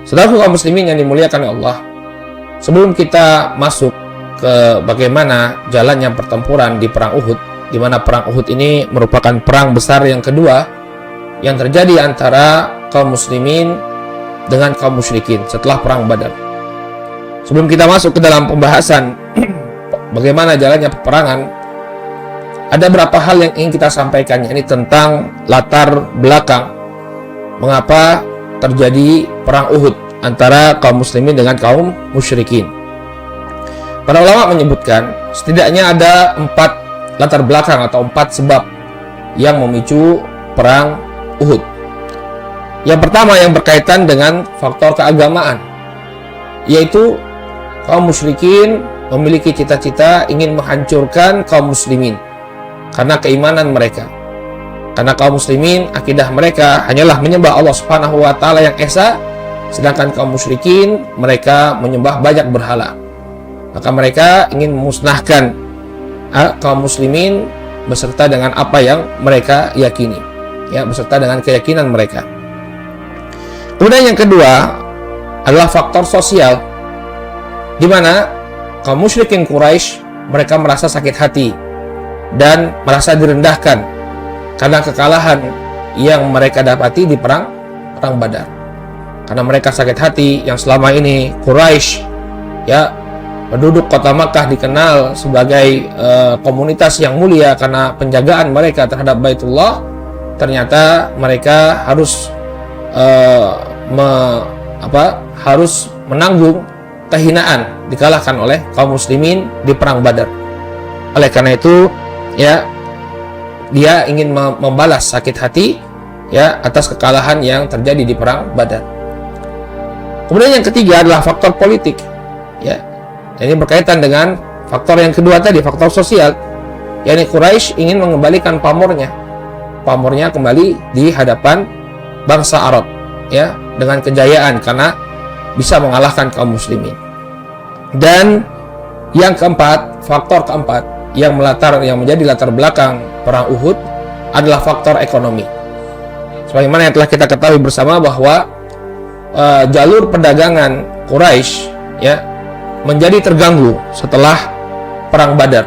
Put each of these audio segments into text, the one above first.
Saudaraku kaum muslimin yang dimuliakan Allah, sebelum kita masuk ke bagaimana jalannya pertempuran di perang Uhud, di mana perang Uhud ini merupakan perang besar yang kedua yang terjadi antara kaum muslimin dengan kaum musyrikin setelah perang Badar. Sebelum kita masuk ke dalam pembahasan bagaimana jalannya peperangan, ada beberapa hal yang ingin kita sampaikan, yakni tentang latar belakang mengapa terjadi perang Uhud antara kaum muslimin dengan kaum musyrikin. Para ulama menyebutkan setidaknya ada 4 latar belakang atau 4 sebab yang memicu perang Uhud. Yang pertama yang berkaitan dengan faktor keagamaan, yaitu kaum musyrikin memiliki cita-cita ingin menghancurkan kaum muslimin karena keimanan mereka. Karena kaum muslimin, akidah mereka hanyalah menyembah Allah Subhanahu wa taala yang esa, sedangkan kaum musyrikin mereka menyembah banyak berhala. Maka mereka ingin memusnahkan kaum muslimin beserta dengan apa yang mereka yakini, ya, beserta dengan keyakinan mereka. Kemudian yang kedua adalah faktor sosial, di mana kaum musyrikin Quraisy mereka merasa sakit hati dan merasa direndahkan karena kekalahan yang mereka dapati di perang Badar. Karena mereka sakit hati yang selama ini Quraisy, ya, penduduk kota Makkah dikenal sebagai komunitas yang mulia karena penjagaan mereka terhadap Baitullah. Ternyata mereka harus harus menanggung kehinaan dikalahkan oleh kaum muslimin di perang Badar. Oleh karena itu, ya, dia ingin membalas sakit hati, ya, atas kekalahan yang terjadi di perang Badar. Kemudian yang ketiga adalah faktor politik, ya. Ini berkaitan dengan faktor yang kedua tadi, faktor sosial, yakni Quraisy ingin mengembalikan pamornya kembali di hadapan bangsa Arab, ya, dengan kejayaan karena bisa mengalahkan kaum muslimin. Dan yang keempat, faktor keempat yang menjadi latar belakang perang Uhud adalah faktor ekonomi. Sebagaimana yang telah kita ketahui bersama bahwa jalur perdagangan Quraisy, ya, menjadi terganggu setelah perang Badar,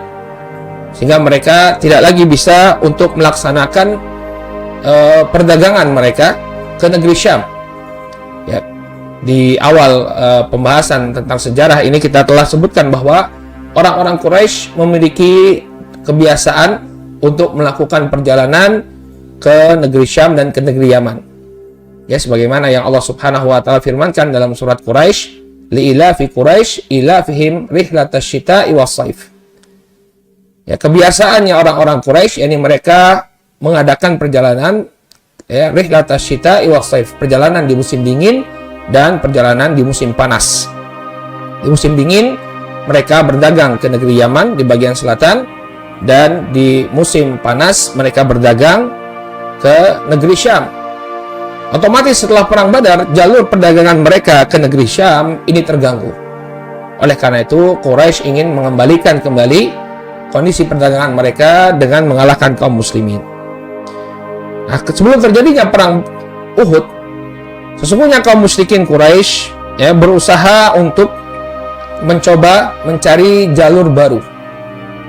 sehingga mereka tidak lagi bisa untuk melaksanakan perdagangan mereka ke negeri Syam. Ya, di awal pembahasan tentang sejarah ini kita telah sebutkan bahwa orang-orang Quraisy memiliki kebiasaan untuk melakukan perjalanan ke negeri Syam dan ke negeri Yaman. Ya, sebagaimana yang Allah Subhanahu wa taala firmankan dalam surat Quraisy, li'ilafi Quraisy ilafihim rihlatash syita'i was-shaif. Ya, kebiasaannya orang-orang Quraisy, yakni mereka mengadakan perjalanan, ya, rihlatash syita'i was-shaif, perjalanan di musim dingin dan perjalanan di musim panas. Di musim dingin mereka berdagang ke negeri Yaman di bagian selatan, dan di musim panas mereka berdagang ke negeri Syam. Otomatis setelah perang Badar, jalur perdagangan mereka ke negeri Syam ini terganggu. Oleh karena itu, Quraisy ingin mengembalikan kembali kondisi perdagangan mereka dengan mengalahkan kaum muslimin. Nah, sebelum terjadinya perang Uhud, sesungguhnya kaum musyrikin Quraisy, ya, berusaha untuk mencoba mencari jalur baru,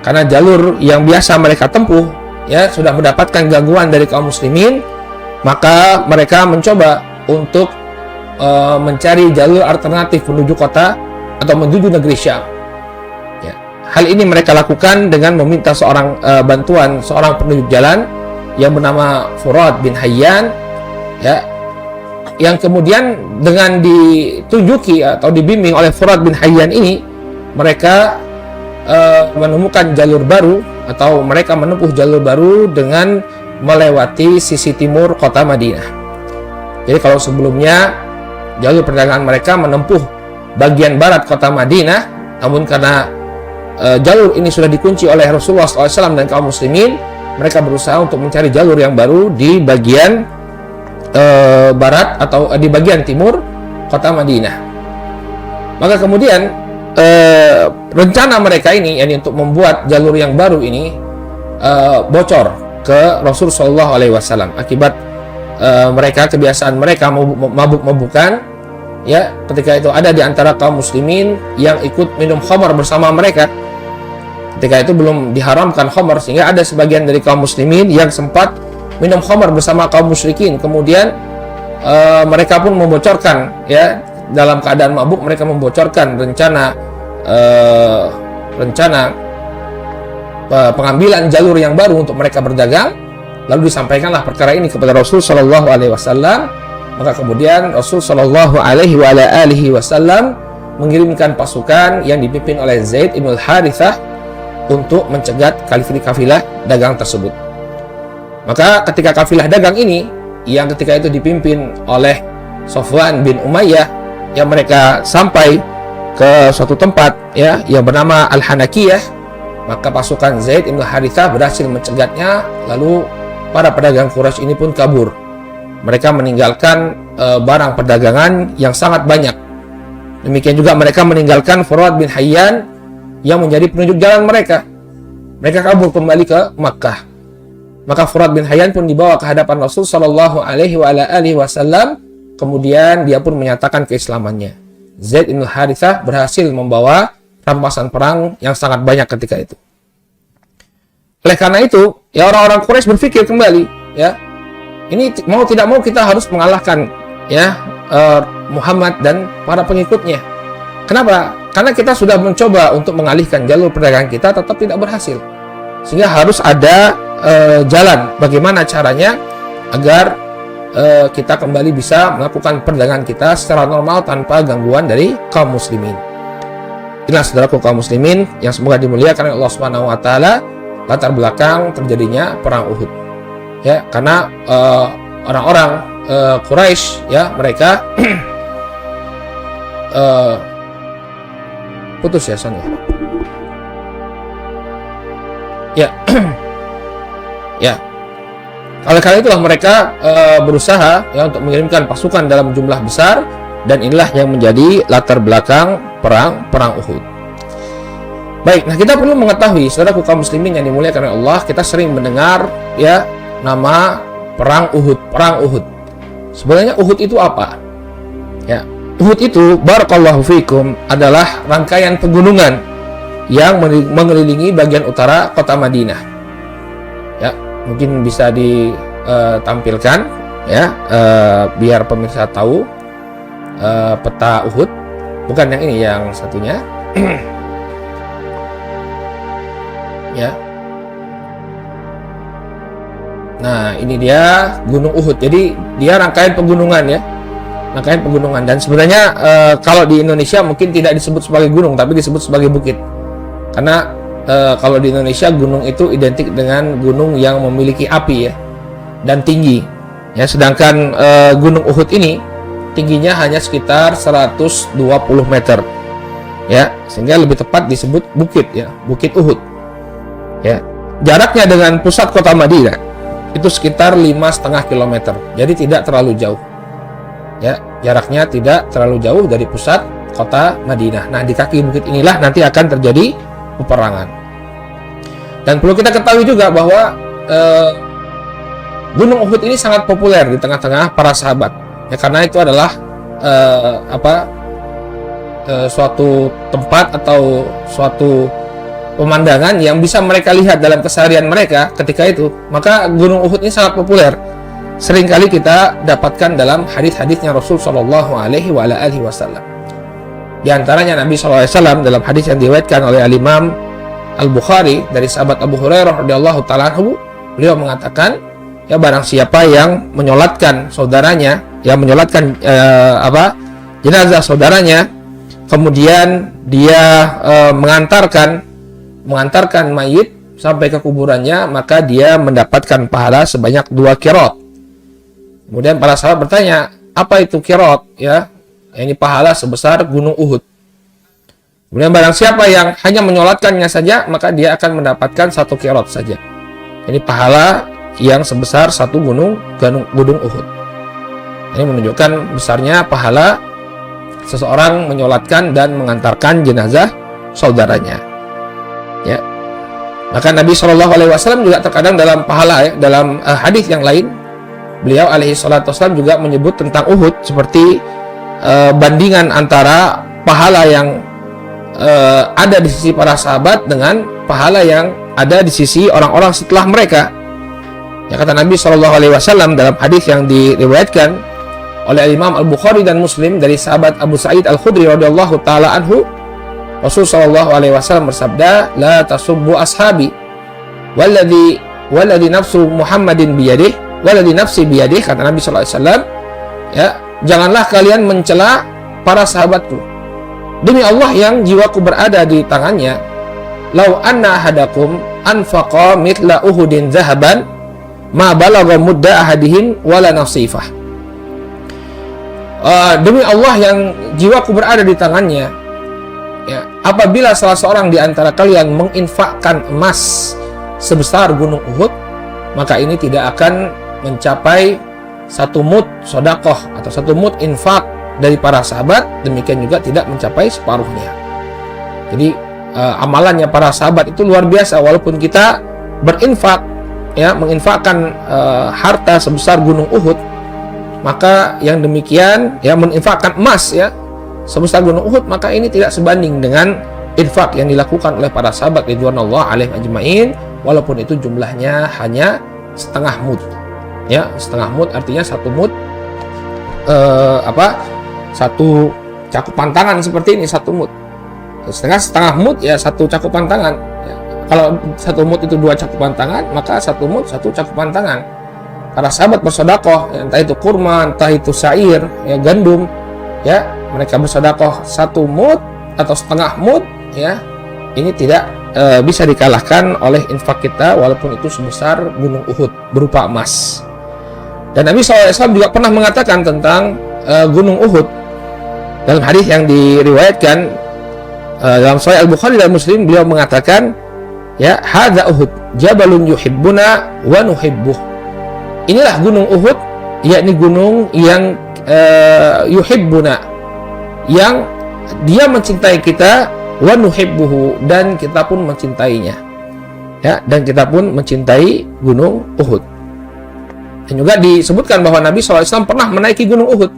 karena jalur yang biasa mereka tempuh, ya, sudah mendapatkan gangguan dari kaum muslimin. Maka mereka mencoba untuk mencari jalur alternatif menuju kota atau menuju negeri Syam, ya. Hal ini mereka lakukan dengan meminta bantuan seorang penunjuk jalan yang bernama Furad bin Hayyan, ya, yang kemudian dengan ditunjuki atau dibimbing oleh Furad bin Hayyan ini, mereka menemukan jalur baru, atau mereka menempuh jalur baru dengan melewati sisi timur kota Madinah. Jadi kalau sebelumnya jalur perdagangan mereka menempuh bagian barat kota Madinah, namun karena jalur ini sudah dikunci oleh Rasulullah SAW dan kaum muslimin, mereka berusaha untuk mencari jalur yang baru di bagian barat atau di bagian timur kota Madinah. Maka kemudian rencana mereka ini, yakni untuk membuat jalur yang baru ini, bocor ke Rasul Shallallahu Alaihi Wasallam akibat mereka kebiasaan mereka mabuk-mabukan, ya ketika itu ada di antara kaum muslimin yang ikut minum khamar bersama mereka. Ketika itu belum diharamkan khamar, sehingga ada sebagian dari kaum muslimin yang sempat minum khamar bersama kaum musyrikin. Kemudian mereka pun membocorkan, ya, dalam keadaan mabuk mereka membocorkan rencana pengambilan jalur yang baru untuk mereka berdagang. Lalu disampaikanlah perkara ini kepada Rasul Shallallahu Alaihi Wasallam. Maka kemudian Rasul Shallallahu Alaihi Wasallam mengirimkan pasukan yang dipimpin oleh Zaid ibn Harithah untuk mencegat kafilah dagang tersebut. Maka ketika kafilah dagang ini yang ketika itu dipimpin oleh Sofwan bin Umayyah, yang mereka sampai ke suatu tempat, ya, yang bernama Al-Hanakiyah, maka pasukan Zaid ibn Harithah berhasil mencegatnya. Lalu para pedagang Quraisy ini pun kabur. Mereka meninggalkan barang perdagangan yang sangat banyak. Demikian juga mereka meninggalkan Fuad bin Hayyan yang menjadi penunjuk jalan mereka. Mereka kabur kembali ke Makkah. Maka Fuad bin Hayyan pun dibawa ke hadapan Rasul Shallallahu Alaihi Wasallam. Kemudian dia pun menyatakan keislamannya. Zaid bin Harithah berhasil membawa rampasan perang yang sangat banyak ketika itu. Oleh karena itu, ya, orang-orang Quraisy berpikir kembali, ya, ini mau tidak mau kita harus mengalahkan, ya, Muhammad dan para pengikutnya. Kenapa? Karena kita sudah mencoba untuk mengalihkan jalur perdagangan kita, tetap tidak berhasil. Sehingga harus ada jalan bagaimana caranya agar kita kembali bisa melakukan perdagangan kita secara normal tanpa gangguan dari kaum muslimin. Inilah saudaraku kaum muslimin yang semoga dimuliakan oleh Allah Subhanahu wa taala, latar belakang terjadinya perang Uhud. Ya, karena orang-orang Quraisy, ya, mereka putus ya Son ya. Ya. Ya. Oleh karena itulah mereka berusaha, ya, untuk mengirimkan pasukan dalam jumlah besar, dan inilah yang menjadi latar belakang perang Uhud. Baik, nah kita perlu mengetahui, saudaraku kaum muslimin yang dimuliakan oleh Allah, kita sering mendengar, ya, nama perang Uhud. Sebenarnya Uhud itu apa? Ya, Uhud itu, barakallahu fikum, adalah rangkaian pegunungan yang mengelilingi bagian utara kota Madinah. Ya, mungkin bisa ditampilkan, ya, biar pemirsa tahu peta Uhud. Bukan yang ini, yang satunya. Ya. Nah, ini dia Gunung Uhud. Jadi dia rangkaian pegunungan, ya. Rangkaian pegunungan, dan sebenarnya kalau di Indonesia mungkin tidak disebut sebagai gunung, tapi disebut sebagai bukit. Karena kalau di Indonesia gunung itu identik dengan gunung yang memiliki api, ya, dan tinggi. Ya, sedangkan Gunung Uhud ini tingginya hanya sekitar 120 meter. Ya, sehingga lebih tepat disebut bukit, ya, Bukit Uhud. Ya, jaraknya dengan pusat kota Madinah itu sekitar 5,5 km. Jadi tidak terlalu jauh. Ya, jaraknya tidak terlalu jauh dari pusat kota Madinah. Nah, di kaki bukit inilah nanti akan terjadi peperangan. Dan perlu kita ketahui juga bahwa Gunung Uhud ini sangat populer di tengah-tengah para sahabat. Ya, karena itu adalah suatu tempat atau suatu pemandangan yang bisa mereka lihat dalam keseharian mereka ketika itu. Maka Gunung Uhud ini sangat populer. Seringkali kita dapatkan dalam hadis-hadisnya Rasul Shallallahu Alaihi Wasallam. Di antaranya Nabi SAW dalam hadis yang diriwayatkan oleh Al-Imam Al-Bukhari dari sahabat Abu Hurairah radhiyallahu ta'ala anhu, beliau mengatakan, ya, barang siapa yang menyolatkan saudaranya, yang menyolatkan jenazah saudaranya, kemudian dia mengantarkan mayit sampai ke kuburannya, maka dia mendapatkan pahala sebanyak 2 qirot. Kemudian para sahabat bertanya, apa itu qirot? Ya, ini pahala sebesar Gunung Uhud. Kemudian barang siapa yang hanya menyolatkannya saja, maka dia akan mendapatkan 1 qirot saja. Ini pahala yang sebesar 1 gunung Uhud. Ini menunjukkan besarnya pahala seseorang menyolatkan dan mengantarkan jenazah saudaranya. Ya. Maka Nabi Shallallahu Alaihi Wasallam juga terkadang dalam pahala, ya, dalam hadis yang lain, beliau alaihi salatu wasallam juga menyebut tentang Uhud seperti bandingan antara pahala yang ada di sisi para sahabat dengan pahala yang ada di sisi orang-orang setelah mereka. Ya, kata Nabi SAW dalam hadis yang diriwayatkan oleh Imam Al-Bukhari dan Muslim dari sahabat Abu Sa'id Al-Khudri radhiyallahu taala anhu, Rasulullah SAW bersabda, "La tasubbu ashabi walladhi nafsu Muhammadin biyadih, walladhi nafsi biyadih," kata Nabi SAW, ya, janganlah kalian mencela para sahabatku. Demi Allah yang jiwaku berada di tangannya, lau anna ahadakum anfaqa mithla Uhudin zahaban ma balagha mudda ahadihim wala nasifah. Demi Allah yang jiwaku berada di tangannya, ya, apabila salah seorang di antara kalian menginfakkan emas sebesar gunung Uhud, maka ini tidak akan mencapai satu mud sodakoh atau satu mud infak dari para sahabat, demikian juga tidak mencapai separuhnya. Jadi amalannya para sahabat itu luar biasa. Walaupun kita berinfak, ya, menginfakkan harta sebesar gunung Uhud, maka yang demikian, ya, menginfakkan emas, ya, sebesar gunung Uhud, maka ini tidak sebanding dengan infak yang dilakukan oleh para sahabat ridwanullah alaihim ajmain, walaupun itu jumlahnya hanya setengah mud. Ya, setengah mud artinya satu mud satu cakupan tangan seperti ini, satu mud. Setengah mud, ya, satu cakupan tangan. Ya, kalau satu mud itu dua cakupan tangan, maka satu mud satu cakupan tangan. Para sahabat bersedekah, ya, entah itu kurma, entah itu syair, ya, gandum, ya, mereka bersedekah satu mud atau setengah mud, ya, ini tidak bisa dikalahkan oleh infak kita walaupun itu sebesar gunung Uhud berupa emas. Dan Nabi SAW juga pernah mengatakan tentang gunung Uhud dalam hadis yang diriwayatkan dalam Sahih Al-Bukhari dan Muslim. Beliau mengatakan, ya, hadza Uhud jabalun yuhibbuna wa nuhibbuh. Inilah gunung Uhud, yakni gunung yang yuhibbuna, yang dia mencintai kita, wa nuhibbuhu, dan kita pun mencintainya. Ya, dan kita pun mencintai gunung Uhud. Dan juga disebutkan bahwa Nabi SAW pernah menaiki gunung Uhud.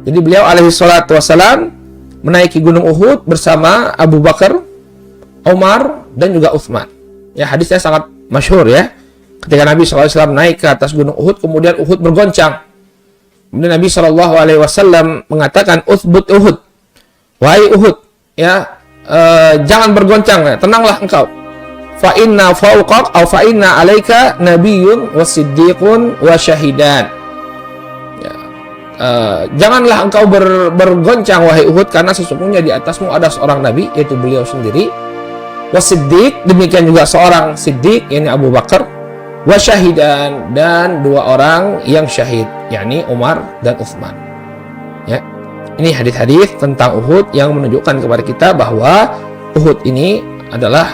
Jadi beliau alaihi salatu wassalam menaiki gunung Uhud bersama Abu Bakar, Umar, dan juga Utsman. Ya, hadisnya sangat masyhur, ya. Ketika Nabi SAW naik ke atas gunung Uhud, kemudian Uhud bergoncang. Kemudian Nabi SAW mengatakan, "Uthbut Uhud, wahai Uhud, ya, jangan bergoncang, ya, tenanglah engkau. Fa inna fawqak aw fa inna alaika nabiyyun wasiddiqun wa syahidan." Janganlah engkau bergoncang wahai Uhud, karena sesungguhnya di atasmu ada seorang nabi, yaitu beliau sendiri, wasiddiq, demikian juga seorang siddiq, yakni Abu Bakar, wasyahidan, dan dua orang yang syahid, yakni Umar dan Utsman. Ya, ini hadis-hadis tentang Uhud yang menunjukkan kepada kita bahwa Uhud ini adalah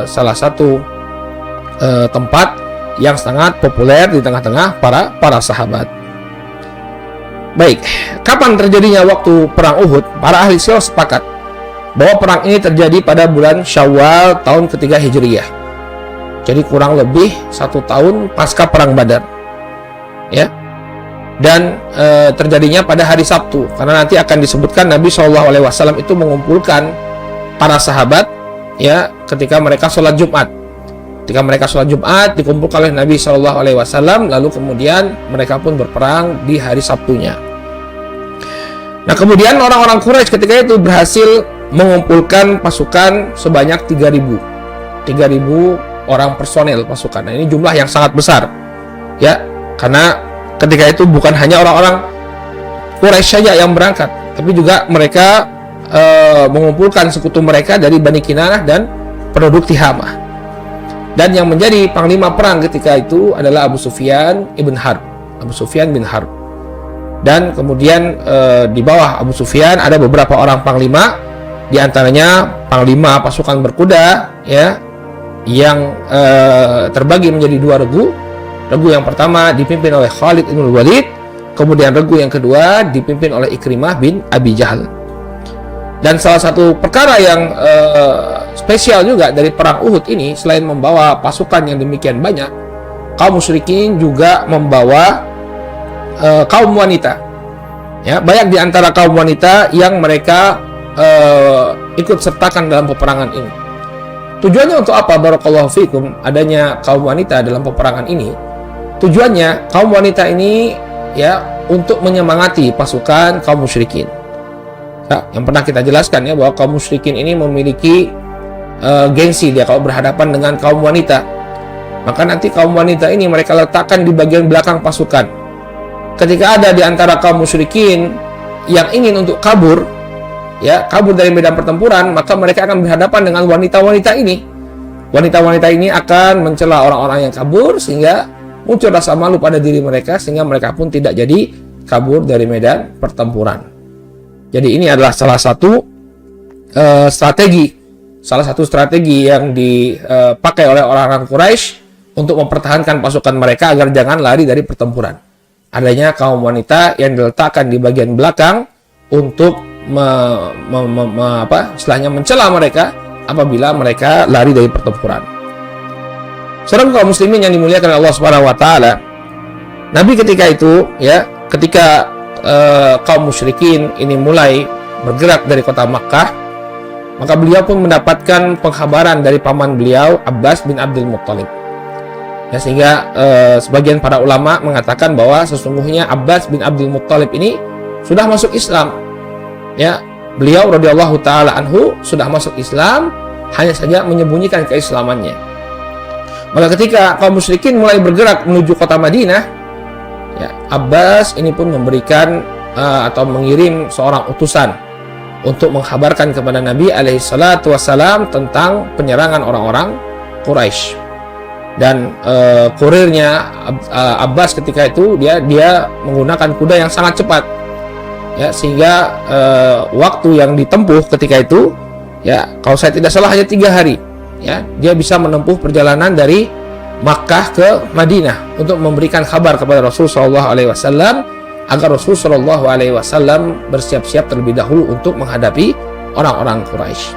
salah satu tempat yang sangat populer di tengah-tengah para sahabat. Baik, kapan terjadinya waktu perang Uhud? Para ahli sirah sepakat bahwa perang ini terjadi pada bulan Syawal tahun ketiga Hijriyah. Jadi kurang lebih 1 tahun pasca perang Badar, ya. Dan terjadinya pada hari Sabtu, karena nanti akan disebutkan Nabi SAW itu mengumpulkan para sahabat, ya, ketika mereka sholat Jumat. Ketika mereka sholat Jumat, dikumpulkan oleh Nabi SAW, lalu kemudian mereka pun berperang di hari Sabtunya. Nah, kemudian orang-orang Quraisy ketika itu berhasil mengumpulkan pasukan sebanyak 3.000 orang personel pasukan. Nah, ini jumlah yang sangat besar, ya, karena ketika itu bukan hanya orang-orang Quraisy saja yang berangkat, tapi juga mereka mengumpulkan sekutu mereka dari Bani Kinanah dan penduduk Tihamah. Dan yang menjadi panglima perang ketika itu adalah Abu Sufyan bin Harb. Dan kemudian di bawah Abu Sufyan ada beberapa orang panglima, di antaranya panglima pasukan berkuda, ya, yang terbagi menjadi 2 regu. Regu yang pertama dipimpin oleh Khalid bin Walid, kemudian regu yang kedua dipimpin oleh Ikrimah bin Abi Jahal. Dan salah satu perkara yang spesial juga dari perang Uhud ini, selain membawa pasukan yang demikian banyak, kaum musyrikin juga membawa kaum wanita. Ya, banyak di antara kaum wanita yang mereka ikut sertakan dalam peperangan ini. Tujuannya untuk apa? Barakallahu fikum, adanya kaum wanita dalam peperangan ini. Tujuannya kaum wanita ini ya untuk menyemangati pasukan kaum musyrikin. Ya, yang pernah kita jelaskan ya bahwa kaum musyrikin ini memiliki gengsi dia kalau berhadapan dengan kaum wanita. Maka nanti kaum wanita ini mereka letakkan di bagian belakang pasukan. Ketika ada di antara kaum musyrikin yang ingin untuk kabur dari medan pertempuran, maka mereka akan berhadapan dengan wanita-wanita ini. Wanita-wanita ini akan mencela orang-orang yang kabur sehingga muncul rasa malu pada diri mereka sehingga mereka pun tidak jadi kabur dari medan pertempuran. Jadi ini adalah salah satu strategi yang dipakai oleh orang-orang Quraisy untuk mempertahankan pasukan mereka agar jangan lari dari pertempuran. Adanya kaum wanita yang diletakkan di bagian belakang untuk mencela mereka apabila mereka lari dari pertempuran. Saudara kaum muslimin yang dimuliakan Allah Subhanahu wa taala, Nabi ketika itu ketika kaum musyrikin ini mulai bergerak dari kota Makkah, maka beliau pun mendapatkan pengkhabaran dari paman beliau Abbas bin Abdul Muttalib. Ya, sehingga sebagian para ulama mengatakan bahwa sesungguhnya Abbas bin Abdul Muttalib ini sudah masuk Islam. Ya, beliau radhiyallahu taala anhu sudah masuk Islam, hanya saja menyembunyikan keislamannya. Maka ketika kaum musyrikin mulai bergerak menuju kota Madinah, ya, Abbas ini pun memberikan atau mengirim seorang utusan untuk mengkhabarkan kepada Nabi alaihi salatu wassalam tentang penyerangan orang-orang Quraisy. Dan kurirnya Abbas ketika itu dia menggunakan kuda yang sangat cepat. Ya, sehingga waktu yang ditempuh ketika itu, ya, kalau saya tidak salah hanya 3 hari. Ya, dia bisa menempuh perjalanan dari Makkah ke Madinah untuk memberikan kabar kepada Rasul Shallallahu Alaihi Wasallam agar Rasul Shallallahu Alaihi Wasallam bersiap-siap terlebih dahulu untuk menghadapi orang-orang Quraisy.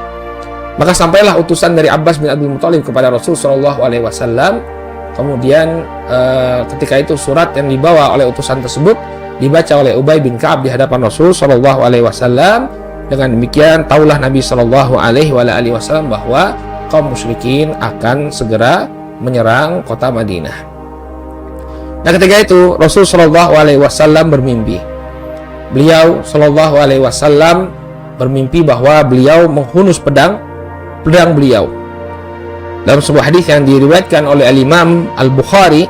Maka sampailah utusan dari Abbas bin Abdul Muttalib kepada Rasul Shallallahu Alaihi Wasallam. Kemudian ketika itu surat yang dibawa oleh utusan tersebut dibaca oleh Ubay bin Ka'ab di hadapan Rasul Shallallahu Alaihi Wasallam. Dengan demikian taulah Nabi Shallallahu Alaihi Wasallam bahwa kaum musyrikin akan segera menyerang kota Madinah. Nah, ketika itu Rasul Shallallahu Alaihi Wasallam bermimpi. Beliau Shallallahu Alaihi Wasallam bermimpi bahwa beliau menghunus pedang beliau. Dalam sebuah hadis yang diriwayatkan oleh Al-Imam Al-Bukhari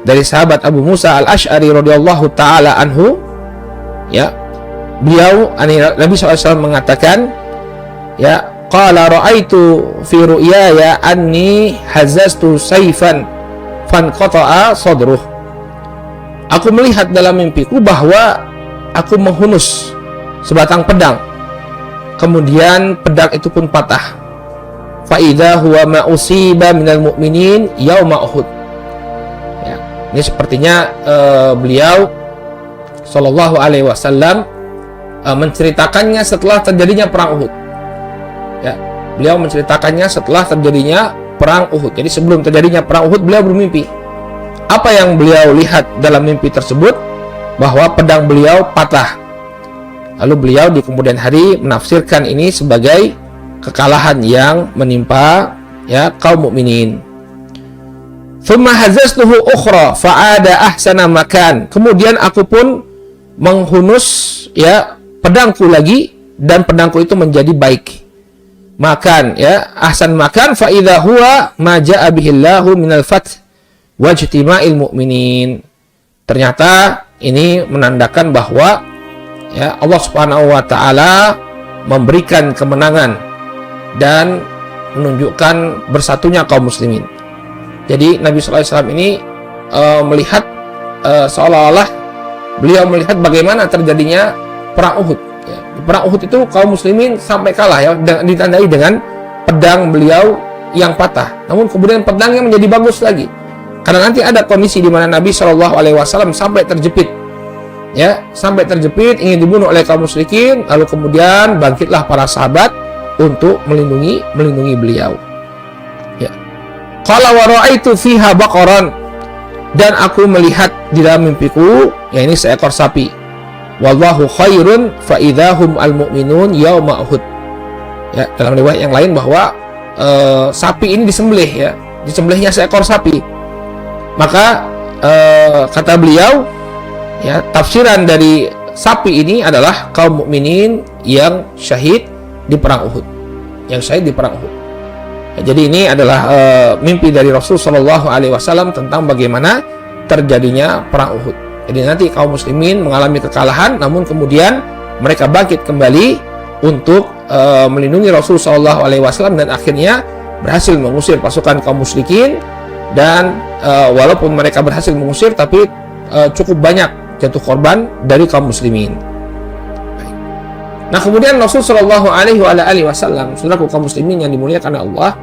dari sahabat Abu Musa Al-Asy'ari radhiyallahu taala anhu, ya, beliau Nabi SAW mengatakan, ya, qala ra'aitu fi ru'yaya anni hazaztu sayfan fanqata'a sadruh. Aku melihat dalam mimpiku bahwa aku menghunus sebatang pedang, kemudian pedang itu pun patah. Fa idza huwa ma usiba minal mu'minin yauma Uhud. Ini sepertinya beliau Shallallahu Alaihi Wasallam menceritakannya setelah terjadinya perang Uhud. Ya, beliau menceritakannya setelah terjadinya perang Uhud. Jadi sebelum terjadinya perang Uhud beliau bermimpi. Apa yang beliau lihat dalam mimpi tersebut? Bahwa pedang beliau patah. Lalu beliau di kemudian hari menafsirkan ini sebagai kekalahan yang menimpa ya kaum mukminin. Thumma hazaztuhu ukhra fa'ada ahsana makan. Kemudian aku pun menghunus ya pedangku lagi dan pedangku itu menjadi baik. Makan ya ahsan makan fa idza huwa ma jaa bihillahu minal fath wajtima'il mu'minin. Ternyata ini menandakan bahwa ya Allah Subhanahu wa taala memberikan kemenangan dan menunjukkan bersatunya kaum muslimin. Jadi Nabi SAW ini melihat seolah-olah beliau melihat bagaimana terjadinya perang Uhud. Ya, di perang Uhud itu kaum muslimin sampai kalah ya, ditandai dengan pedang beliau yang patah. Namun kemudian pedangnya menjadi bagus lagi. Karena nanti ada kondisi di mana Nabi SAW sampai terjepit. Ya, sampai terjepit ingin dibunuh oleh kaum musyrikin, lalu kemudian bangkitlah para sahabat untuk melindungi beliau. Qala wa ra'aitu fiha baqaran, dan aku melihat di dalam mimpiku ya ini seekor sapi. wallahu khairun fa idahum al-mu'minun yauma Uhud. Ya, dalam riwayat yang lain bahwa sapi ini disembelih, ya, disembelihnya seekor sapi. Maka kata beliau, ya, tafsiran dari sapi ini adalah kaum mukminin yang syahid di perang Uhud, yang syahid di perang Uhud. Ya, jadi ini adalah mimpi dari Rasul Shallallahu Alaihi Wasallam tentang bagaimana terjadinya perang Uhud. Jadi nanti kaum muslimin mengalami kekalahan, namun kemudian mereka bangkit kembali untuk melindungi Rasul Shallallahu Alaihi Wasallam dan akhirnya berhasil mengusir pasukan kaum musyrikin. Dan walaupun mereka berhasil mengusir, tapi cukup banyak jatuh korban dari kaum muslimin. Nah, kemudian Rasul Shallallahu Alaihi Wasallam, saudaraku kaum muslimin yang dimuliakan Allah,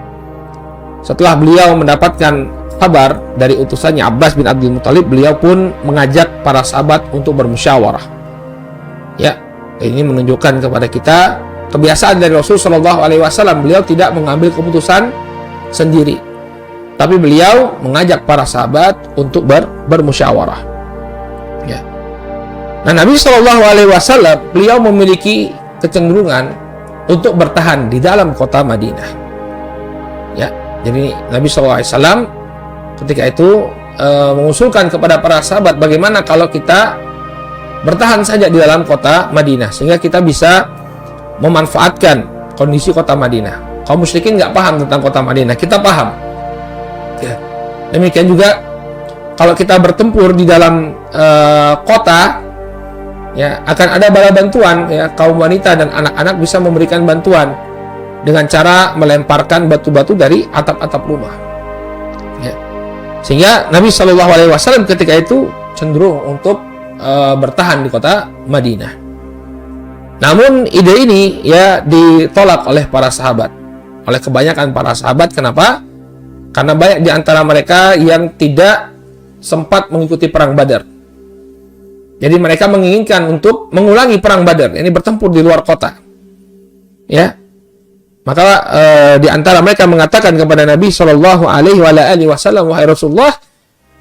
setelah beliau mendapatkan kabar dari utusannya Abbas bin Abdul Muthalib, beliau pun mengajak para sahabat untuk bermusyawarah. Ya, ini menunjukkan kepada kita kebiasaan dari Rasul Shallallahu Alaihi Wasallam. Beliau tidak mengambil keputusan sendiri, tapi beliau mengajak para sahabat untuk bermusyawarah. Ya. Nah, Nabi Shallallahu Alaihi Wasallam beliau memiliki kecenderungan untuk bertahan di dalam kota Madinah. Ya, jadi Nabi Shallallahu Alaihi Wasallam ketika itu mengusulkan kepada para sahabat, bagaimana kalau kita bertahan saja di dalam kota Madinah sehingga kita bisa memanfaatkan kondisi kota Madinah. Kaum musyrikin nggak paham tentang kota Madinah, kita paham. Ya. Demikian juga kalau kita bertempur di dalam kota, ya, akan ada bala bantuan, ya, kaum wanita dan anak-anak bisa memberikan bantuan dengan cara melemparkan batu-batu dari atap-atap rumah. Ya. Sehingga Nabi Shallallahu Alaihi Wasallam ketika itu cenderung untuk bertahan di kota Madinah. Namun ide ini, ya, ditolak oleh para sahabat, oleh kebanyakan para sahabat. Kenapa? Karena banyak di antara mereka yang tidak sempat mengikuti perang Badar. Jadi mereka menginginkan untuk mengulangi perang Badar, ini bertempur di luar kota. Ya. Maka di antara mereka mengatakan kepada Nabi Shallallahu Alaihi Wasallam, wahai Rasulullah,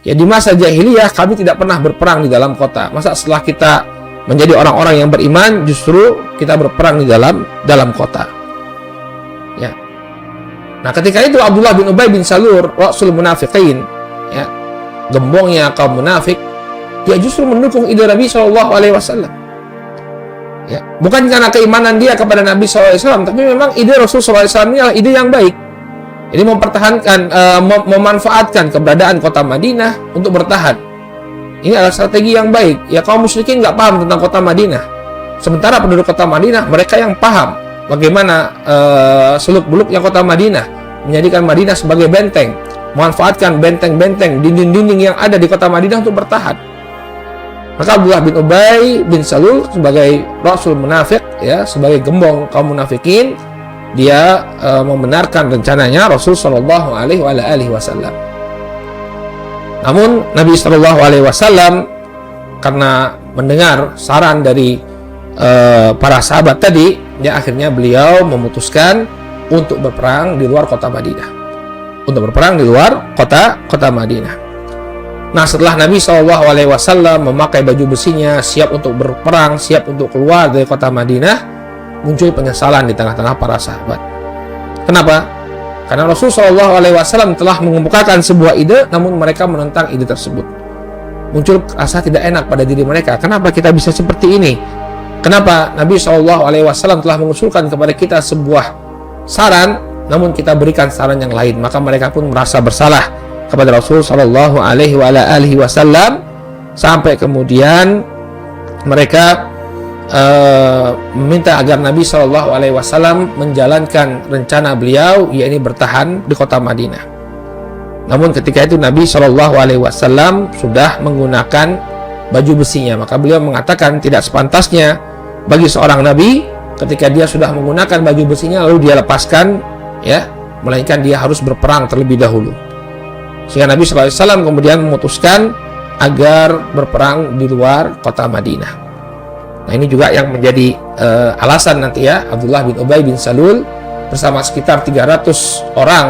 ya, di masa jahiliyah kami tidak pernah berperang di dalam kota. Masa setelah kita menjadi orang-orang yang beriman, justru kita berperang di dalam kota. Ya. Nah, ketika itu Abdullah bin Ubay bin Salul, Rasul Munafiqin, ya, gembongnya kaum munafik, dia justru mendukung ide Nabi Shallallahu Alaihi Wasallam. Ya, bukan karena keimanan dia kepada Nabi SAW, tapi memang ide Rasul SAW ini adalah ide yang baik. Jadi mempertahankan, memanfaatkan keberadaan kota Madinah untuk bertahan. Ini adalah strategi yang baik. Ya, kaum musyrikin nggak paham tentang kota Madinah. Sementara penduduk kota Madinah, mereka yang paham bagaimana seluk-beluknya kota Madinah, menjadikan Madinah sebagai benteng, memanfaatkan benteng-benteng, dinding-dinding yang ada di kota Madinah untuk bertahan. Maka Abdullah bin Ubay bin Salul sebagai Rasul munafik, ya, sebagai gembong kaum munafikin, dia membenarkan rencananya Rasul Shallallahu Alaihi Wasallam. Namun Nabi Shallallahu Alaihi Wasallam karena mendengar saran dari para sahabat tadi, ya, akhirnya beliau memutuskan untuk berperang di luar kota Madinah, untuk berperang di luar kota Madinah. Nah, setelah Nabi Shallallahu Alaihi Wasallam memakai baju besinya, siap untuk berperang, siap untuk keluar dari kota Madinah, muncul penyesalan di tengah-tengah para sahabat. Kenapa? Karena Rasul Shallallahu Alaihi Wasallam telah mengemukakan sebuah ide, namun mereka menentang ide tersebut. Muncul rasa tidak enak pada diri mereka. Kenapa kita bisa seperti ini? Kenapa Nabi Shallallahu Alaihi Wasallam telah mengusulkan kepada kita sebuah saran, namun kita berikan saran yang lain? Maka mereka pun merasa bersalah kepada Rasul Shallallahu Alaihi Wasallam, sampai kemudian mereka meminta agar Nabi Shallallahu Alaihi Wasallam menjalankan rencana beliau, yakni bertahan di kota Madinah. Namun ketika itu Nabi Shallallahu Alaihi Wasallam sudah menggunakan baju besinya, maka beliau mengatakan tidak sepantasnya bagi seorang Nabi ketika dia sudah menggunakan baju besinya lalu dia lepaskan, ya, melainkan dia harus berperang terlebih dahulu. Sehingga Nabi SAW kemudian memutuskan agar berperang di luar kota Madinah. Nah, ini juga yang menjadi alasan nanti, ya, Abdullah bin Ubay bin Salul bersama sekitar 300 orang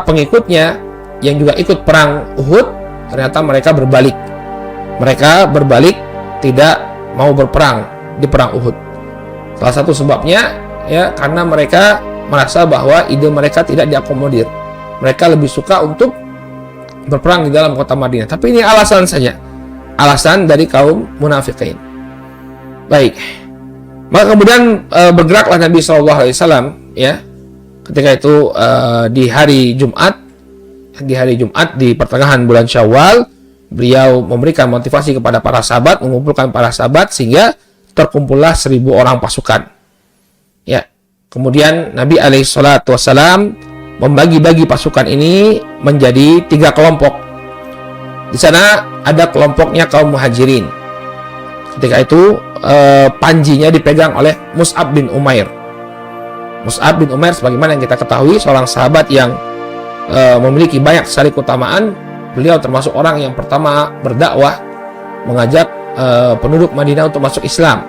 pengikutnya yang juga ikut perang Uhud, ternyata mereka berbalik. mereka berbalik tidak mau berperang di perang Uhud. Salah satu sebabnya ya karena mereka merasa bahwa ide mereka tidak diakomodir. Mereka lebih suka untuk berperang di dalam kota Madinah. Tapi ini alasan saja, alasan dari kaum munafikin. Baik, maka kemudian bergeraklah Nabi SAW ya ketika itu di hari Jumat di pertengahan bulan Syawal, beliau memberikan motivasi kepada para sahabat, mengumpulkan para sahabat sehingga terkumpullah 1.000 orang pasukan. Ya, kemudian Nabi SAW membagi-bagi pasukan ini menjadi 3 kelompok. Di sana ada kelompoknya kaum muhajirin. Ketika itu panjinya dipegang oleh Mus'ab bin Umair. Mus'ab bin Umair sebagaimana yang kita ketahui seorang sahabat yang memiliki banyak sekali keutamaan. Beliau termasuk orang yang pertama berdakwah mengajak penduduk Madinah untuk masuk Islam.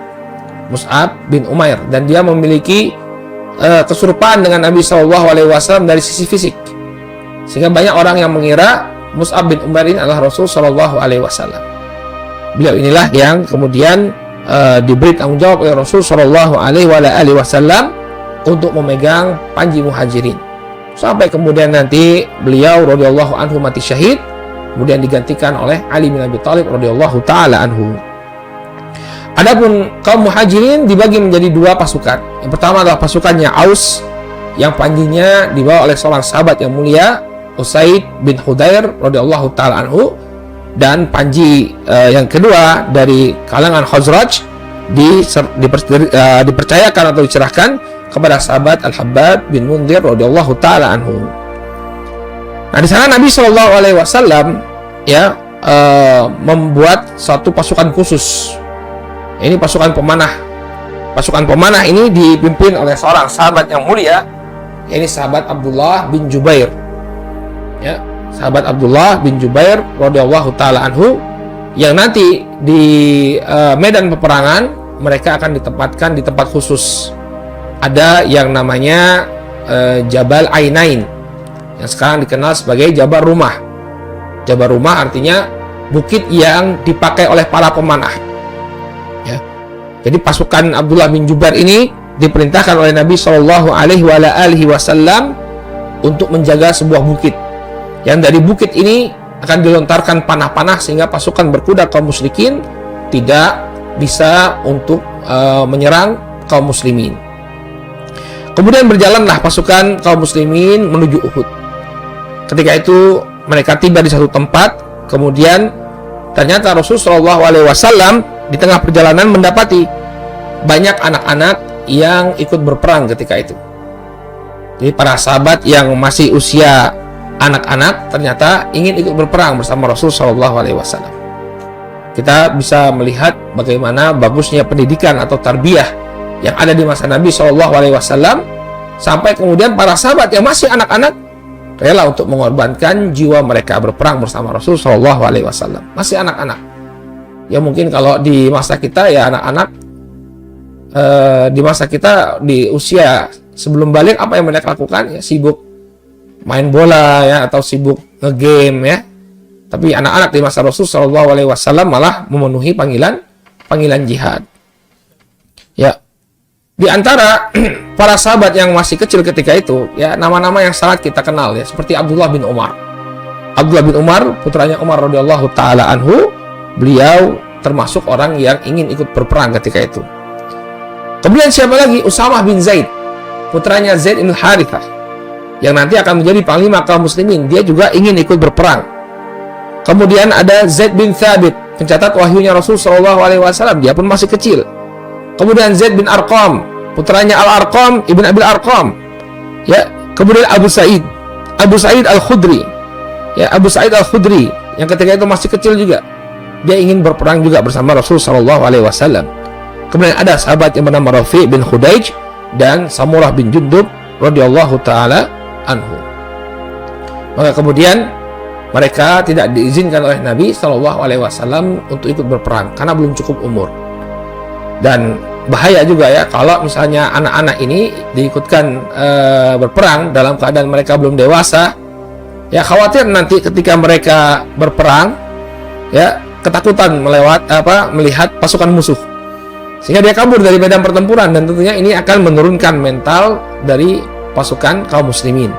Mus'ab bin Umair, dan dia memiliki keserupaan dengan Nabi SAW dari sisi fisik, sehingga banyak orang yang mengira Mus'ab bin Umair ini adalah Rasul SAW. Beliau inilah yang kemudian diberi tanggung jawab oleh Rasul SAW untuk memegang panji muhajirin, sampai kemudian nanti beliau radhiyallahu anhu mati syahid, kemudian digantikan oleh Ali bin Abi Thalib radhiyallahu taala anhu. Adapun kaum muhajirin dibagi menjadi 2 pasukan. Yang pertama adalah pasukannya Aus yang panjinya dibawa oleh seorang sahabat yang mulia, Usaid bin Hudair radhiyallahu taala anhu, dan panji yang kedua dari kalangan Khazraj dipercayakan atau dicerahkan kepada sahabat Al-Habbab bin Mundhir radhiyallahu taala anhu. Nah, di sana Nabi SAW ya membuat satu pasukan khusus. Ini pasukan pemanah. Pasukan pemanah ini dipimpin oleh seorang sahabat yang mulia, yaitu sahabat Abdullah bin Jubair. Ya, sahabat Abdullah bin Jubair radhiyallahu taala anhu, yang nanti di medan peperangan mereka akan ditempatkan di tempat khusus. Ada yang namanya Jabal Ainain, yang sekarang dikenal sebagai Jabal Rumah. Jabal Rumah artinya bukit yang dipakai oleh para pemanah. Ya. Jadi pasukan Abdullah bin Jubair ini diperintahkan oleh Nabi SAW untuk menjaga sebuah bukit. Yang dari bukit ini akan dilontarkan panah-panah sehingga pasukan berkuda kaum musyrikin tidak bisa untuk menyerang kaum muslimin. Kemudian berjalanlah pasukan kaum muslimin menuju Uhud. Ketika itu mereka tiba di satu tempat, kemudian ternyata Rasulullah SAW di tengah perjalanan mendapati banyak anak-anak yang ikut berperang ketika itu. Jadi para sahabat yang masih usia anak-anak ternyata ingin ikut berperang bersama Rasulullah SAW. Kita bisa melihat bagaimana bagusnya pendidikan atau tarbiyah yang ada di masa Nabi SAW, sampai kemudian para sahabat yang masih anak-anak rela untuk mengorbankan jiwa mereka berperang bersama Rasulullah SAW. Masih anak-anak. Ya mungkin kalau di masa kita ya anak-anak di masa kita di usia sebelum balik apa yang mereka lakukan? Ya sibuk main bola ya, atau sibuk nge-game ya. Tapi anak-anak di masa Rasulullah SAW malah memenuhi panggilan jihad. Ya, di antara para sahabat yang masih kecil ketika itu ya nama-nama yang sangat kita kenal ya, seperti Abdullah bin Umar. Abdullah bin Umar, putranya Umar radhiyallahu taala anhu, beliau termasuk orang yang ingin ikut berperang ketika itu. Kemudian siapa lagi? Usamah bin Zaid, putranya Zaid bin Harithah, yang nanti akan menjadi panglima kaum muslimin. Dia juga ingin ikut berperang. Kemudian ada Zaid bin Thabit, pencatat wahyunya Rasul SAW. Dia pun masih kecil. Kemudian Zaid bin Arqam, putranya Al-Arqam ibn Abil Arqam. Ya, kemudian Abu Sa'id Al-Khudri. Ya, Abu Sa'id Al-Khudri yang ketika itu masih kecil juga. Dia ingin berperang juga bersama Rasul SAW. Kemudian ada sahabat yang bernama Rafi' bin Khudaij dan Samurah bin Jundub radhiyallahu taala anhu. Maka kemudian mereka tidak diizinkan oleh Nabi SAW untuk ikut berperang karena belum cukup umur. Dan bahaya juga ya kalau misalnya anak-anak ini diikutkan berperang dalam keadaan mereka belum dewasa. Ya khawatir nanti ketika mereka berperang ya ketakutan melihat pasukan musuh, sehingga dia kabur dari medan pertempuran, dan tentunya ini akan menurunkan mental dari pasukan kaum muslimin.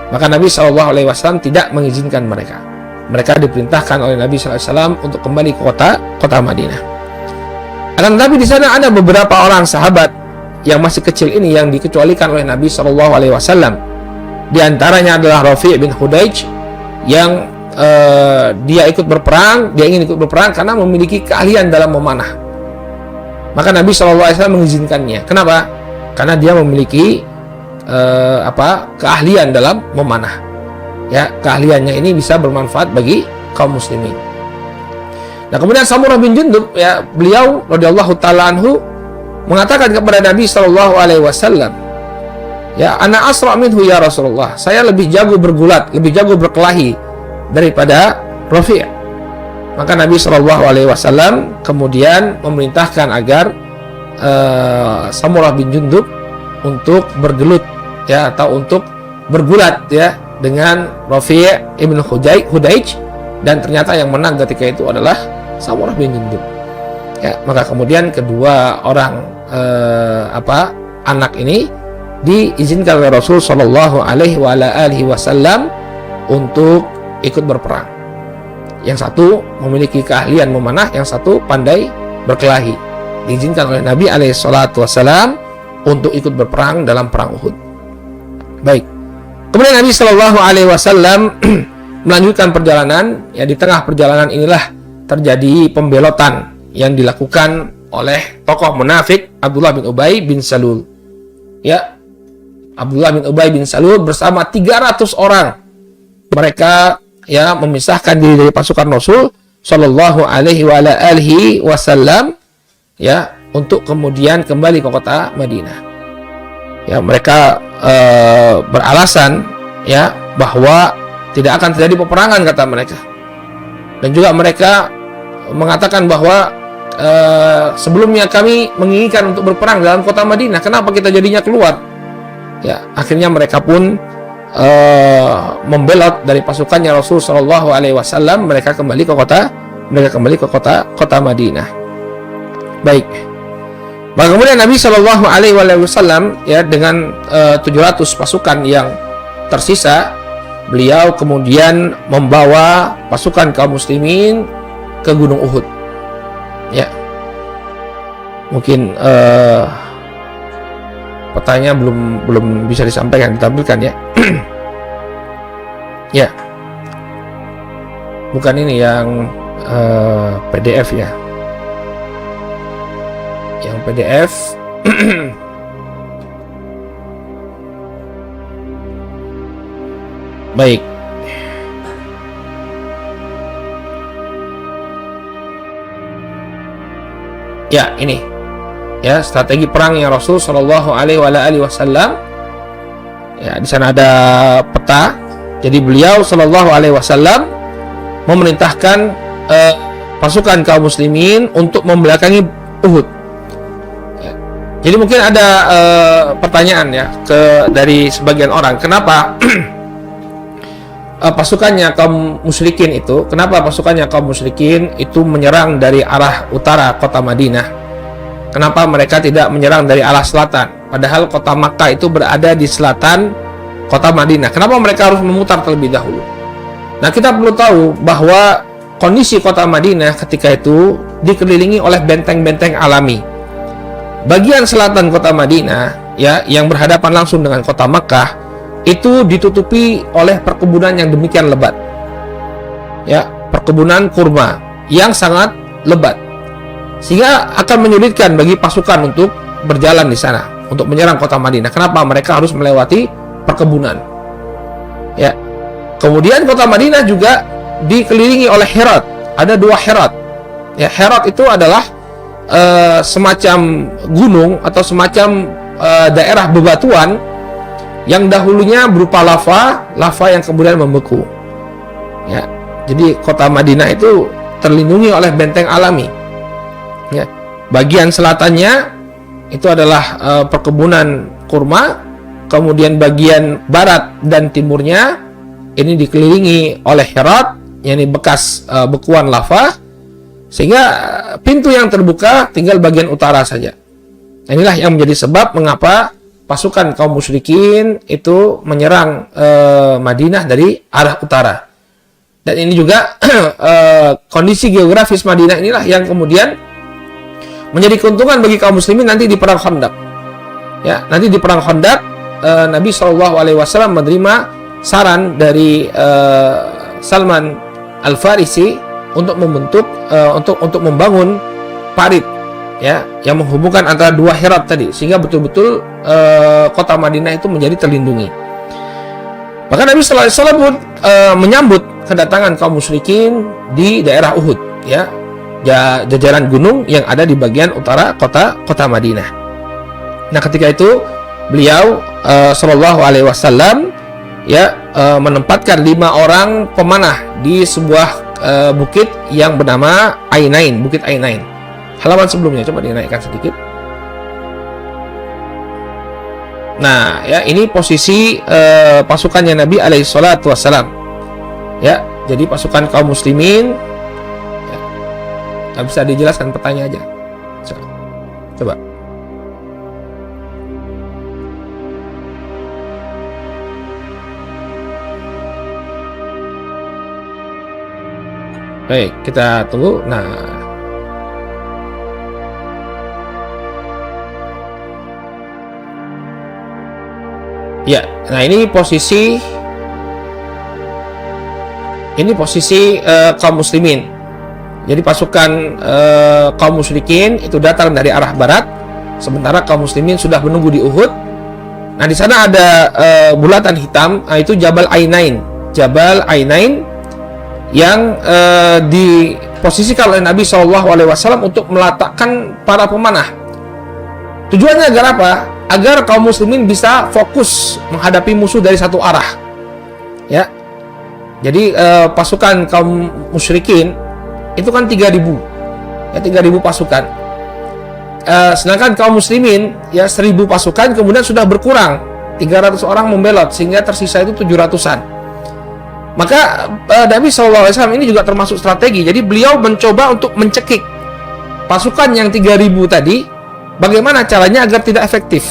Maka Nabi SAW tidak mengizinkan mereka. Mereka diperintahkan oleh Nabi SAW untuk kembali ke kota Madinah. Akan tetapi di sana ada beberapa orang sahabat yang masih kecil ini yang dikecualikan oleh Nabi SAW. Di antaranya adalah Rafi' bin Hudaij yang dia ingin ikut berperang karena memiliki keahlian dalam memanah. Maka Nabi SAW mengizinkannya. Kenapa? Karena dia memiliki keahlian dalam memanah. Ya, keahliannya ini bisa bermanfaat bagi kaum muslimin. Nah, kemudian Samurah bin Jundub, ya, beliau radhiyallahu taala anhu mengatakan kepada Nabi SAW, ya, ana asra minhu ya Rasulullah, saya lebih jago bergulat, lebih jago berkelahi daripada Rafi'. Maka Nabi SAW kemudian memerintahkan agar Samurah bin Jundub untuk bergelut, ya, atau untuk bergulat, ya, dengan Rafi' ibn Hudaij, dan ternyata yang menang ketika itu adalah Samurah bin Jundub. Ya, maka kemudian kedua orang anak ini diizinkan oleh Rasul Shallallahu Alaihi Wasallam untuk ikut berperang. Yang satu memiliki keahlian memanah, yang satu pandai berkelahi. Diizinkan oleh Nabi Wasallam untuk ikut berperang dalam perang Uhud. Baik. Kemudian Nabi Shallallahu Alaihi Wasallam melanjutkan perjalanan. Ya, di tengah perjalanan inilah terjadi pembelotan yang dilakukan oleh tokoh munafik Abdullah bin Ubay bin Salul. Ya, Abdullah bin Ubay bin Salul bersama 300 orang. Mereka, ya, memisahkan diri dari pasukan Rasul Shallallahu Alaihi Wasallam, ya, untuk kemudian kembali ke kota Madinah. Ya, mereka beralasan, ya, bahwa tidak akan terjadi peperangan, kata mereka. Dan juga mereka mengatakan bahwa sebelumnya kami menginginkan untuk berperang dalam kota Madinah, kenapa kita jadinya keluar? Ya, akhirnya mereka pun membelot dari pasukannya Rasul Shallallahu Alaihi Wasallam. Mereka kembali ke kota Madinah. Baik. Maka kemudian Nabi Shallallahu Alaihi Wasallam, ya, dengan 700 pasukan yang tersisa, beliau kemudian membawa pasukan kaum muslimin ke Gunung Uhud. Ya, mungkin petanya belum bisa ditampilkan, ya. Ya, bukan ini yang PDF, ya. Yang PDF baik. Ya, ini, ya, strategi perangnya Rasul Shallallahu Alaihi Wasallam. Ya, di sana ada peta. Jadi beliau Shallallahu Alaihi Wasallam memerintahkan pasukan kaum muslimin untuk membelakangi Uhud. Ya. Jadi mungkin ada pertanyaan, ya, dari sebagian orang, kenapa pasukannya kaum musyrikin itu menyerang dari arah utara kota Madinah? Kenapa mereka tidak menyerang dari arah selatan? Padahal kota Makkah itu berada di selatan kota Madinah. Kenapa mereka harus memutar terlebih dahulu? Nah, kita perlu tahu bahwa kondisi kota Madinah ketika itu dikelilingi oleh benteng-benteng alami. Bagian selatan kota Madinah, ya, yang berhadapan langsung dengan kota Makkah, itu ditutupi oleh perkebunan yang demikian lebat. Ya, perkebunan kurma yang sangat lebat. Sehingga akan menyulitkan bagi pasukan untuk berjalan di sana, untuk menyerang kota Madinah. Kenapa? Mereka harus melewati perkebunan. Ya. Kemudian kota Madinah juga dikelilingi oleh Herat. Ada 2 Herat. Ya, Herat itu adalah semacam gunung atau semacam daerah bebatuan yang dahulunya berupa lava yang kemudian membeku. Ya. Jadi kota Madinah itu terlindungi oleh benteng alami. Ya. Bagian selatannya itu adalah perkebunan kurma, kemudian bagian barat dan timurnya ini dikelilingi oleh Herat, yakni bekas bekuan lava, Sehingga pintu yang terbuka tinggal bagian utara saja. Inilah yang menjadi sebab mengapa pasukan kaum musyrikin itu menyerang Madinah dari arah utara. Dan ini juga kondisi geografis Madinah inilah yang kemudian menjadi keuntungan bagi kaum muslimin nanti di perang Khandaq. Ya, nanti di perang Khandaq Nabi SAW menerima saran dari Salman Al-Farisi untuk membentuk untuk membangun parit, ya, yang menghubungkan antara dua Herat tadi, sehingga betul-betul kota Madinah itu menjadi terlindungi. Maka Nabi SAW pun menyambut kedatangan kaum musyrikin di daerah Uhud, ya, jajaran gunung yang ada di bagian utara kota Madinah. Nah, ketika itu beliau Shallallahu Alaihi Wasallam ya menempatkan 5 orang pemanah di sebuah bukit yang bernama Ainain, Bukit Ainain. Halaman sebelumnya coba dinaikkan sedikit. Nah, ya, ini posisi pasukannya Nabi alaihi salatu wassalam. Ya, jadi pasukan kaum muslimin, ya, nggak bisa dijelaskan, petanya aja. Coba. Baik, kita tunggu. Nah, ya, nah ini posisi kaum muslimin. Jadi pasukan kaum musyrikin itu datang dari arah barat, sementara kaum muslimin sudah menunggu di Uhud. Nah, di sana ada bulatan hitam, itu Jabal Ainain. Jabal Ainain yang diposisikan oleh Nabi SAW untuk meletakkan para pemanah. Tujuannya agar apa? Agar kaum muslimin bisa fokus menghadapi musuh dari satu arah. Ya. Jadi pasukan kaum musyrikin itu kan 3.000. Ya, 3.000 pasukan. Sedangkan kaum muslimin ya 1.000 pasukan kemudian sudah berkurang. 300 orang membelot sehingga tersisa itu 700-an. Maka Nabi SAW ini juga termasuk strategi. Jadi beliau mencoba untuk mencekik pasukan yang 3.000 tadi. Bagaimana caranya agar tidak efektif?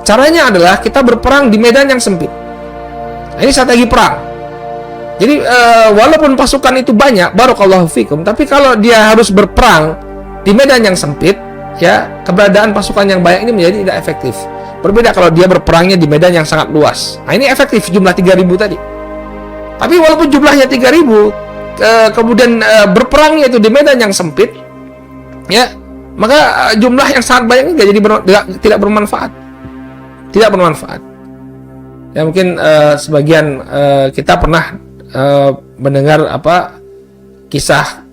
Caranya adalah kita berperang di medan yang sempit. Nah, ini strategi perang. Jadi walaupun pasukan itu banyak, barakallahu fikum, tapi kalau dia harus berperang di medan yang sempit, ya, keberadaan pasukan yang banyak ini menjadi tidak efektif. Berbeda kalau dia berperangnya di medan yang sangat luas. Nah, ini efektif jumlah 3.000 tadi. Tapi walaupun jumlahnya 3.000, kemudian berperangnya itu di medan yang sempit, ya, maka jumlah yang sangat banyak ini tidak bermanfaat. Tidak bermanfaat. Ya, mungkin sebagian kita pernah mendengar kisah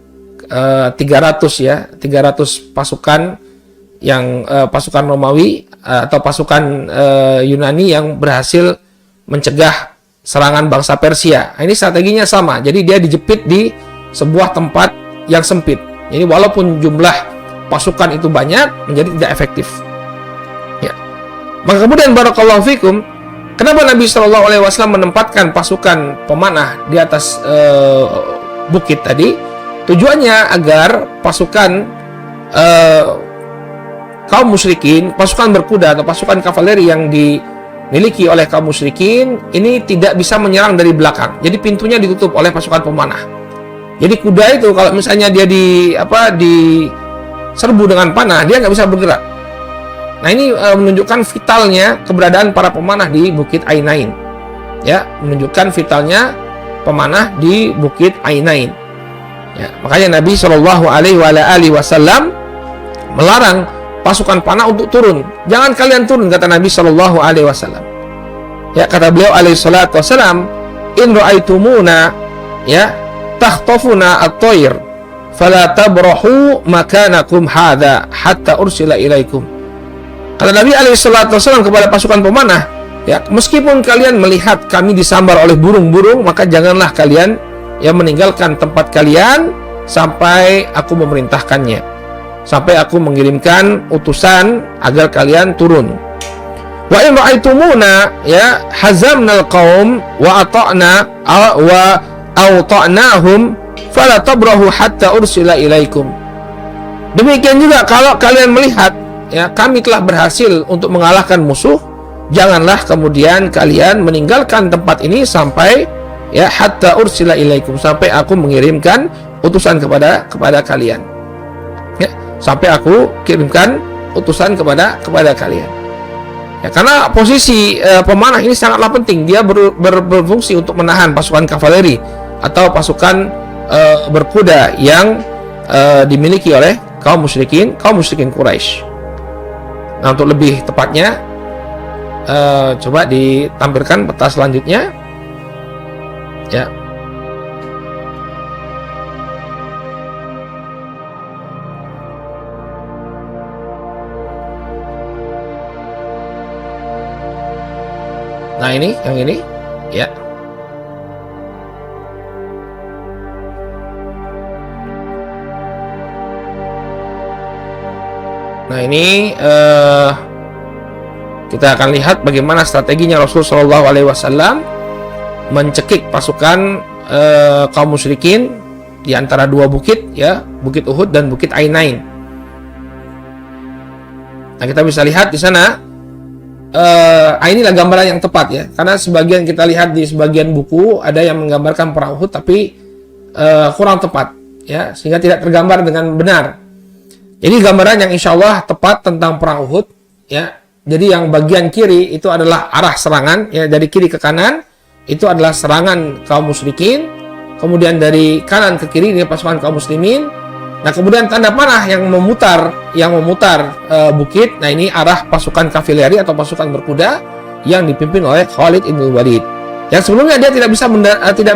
300 pasukan yang pasukan Romawi atau pasukan Yunani yang berhasil mencegah serangan bangsa Persia. Ini strateginya sama. Jadi dia dijepit di sebuah tempat yang sempit. Jadi walaupun jumlah pasukan itu banyak, menjadi tidak efektif. Ya. Maka kemudian barakallahu fikum, kenapa Nabi SAW menempatkan pasukan pemanah di atas bukit tadi? Tujuannya agar pasukan kaum musyrikin, pasukan berkuda atau pasukan kavaleri yang dimiliki oleh kaum musyrikin ini tidak bisa menyerang dari belakang. Jadi pintunya ditutup oleh pasukan pemanah. Jadi kuda itu kalau misalnya dia diserbu dengan panah, dia nggak bisa bergerak. Nah, ini menunjukkan vitalnya keberadaan para pemanah di Bukit Ainain. Ya, menunjukkan vitalnya pemanah di Bukit Ainain. Ya, makanya Nabi Shallallahu Alaihi Wasallam melarang pasukan panah untuk turun. Jangan kalian turun, kata Nabi Shallallahu Alaihi Wasallam. Ya, kata beliau alaihi salatu wasallam, in ra'aitumuna ya takhtafuna at-tayr fala tabrahu makanakum hadha hatta ursila ilaikum. Kata Nabi alaihi salatu wasallam kepada pasukan pemanah, ya, meskipun kalian melihat kami disambar oleh burung-burung, maka janganlah kalian meninggalkan tempat kalian sampai aku memerintahkannya, sampai aku mengirimkan utusan agar kalian turun. Wa in ra'aitumuna ya hazamnal qaum wa ata'na wa awta'nahum fala tabrahu hatta ursila ilaikum. Demikian juga kalau kalian melihat ya kami telah berhasil untuk mengalahkan musuh, janganlah kemudian kalian meninggalkan tempat ini sampai ya hatta ursila ilaikum, sampai aku mengirimkan utusan kepada kalian. Ya, sampai aku kirimkan utusan kepada kalian. Ya, karena posisi pemanah ini sangatlah penting. Dia berfungsi untuk menahan pasukan kavaleri atau pasukan berkuda yang dimiliki oleh kaum musyrikin Quraisy. Nah, untuk lebih tepatnya coba ditampilkan peta selanjutnya. Ya. Nah, ini yang ini ya. Nah, ini kita akan lihat bagaimana strateginya Rasulullah SAW mencekik pasukan kaum musyrikin di antara dua bukit ya, Bukit Uhud dan Bukit Ainain. Nah, kita bisa lihat di sana. Inilah gambaran yang tepat ya, karena sebagian kita lihat di sebagian buku ada yang menggambarkan perang Uhud tapi kurang tepat ya, sehingga tidak tergambar dengan benar. Jadi gambaran yang insya Allah tepat tentang perang Uhud ya. Jadi yang bagian kiri itu adalah arah serangan ya, dari kiri ke kanan itu adalah serangan kaum musyrikin, kemudian dari kanan ke kiri ini pasukan kaum muslimin. Nah, kemudian tanda panah yang memutar bukit. Nah, ini arah pasukan kavaleri atau pasukan berkuda yang dipimpin oleh Khalid ibn Walid. Yang sebelumnya dia tidak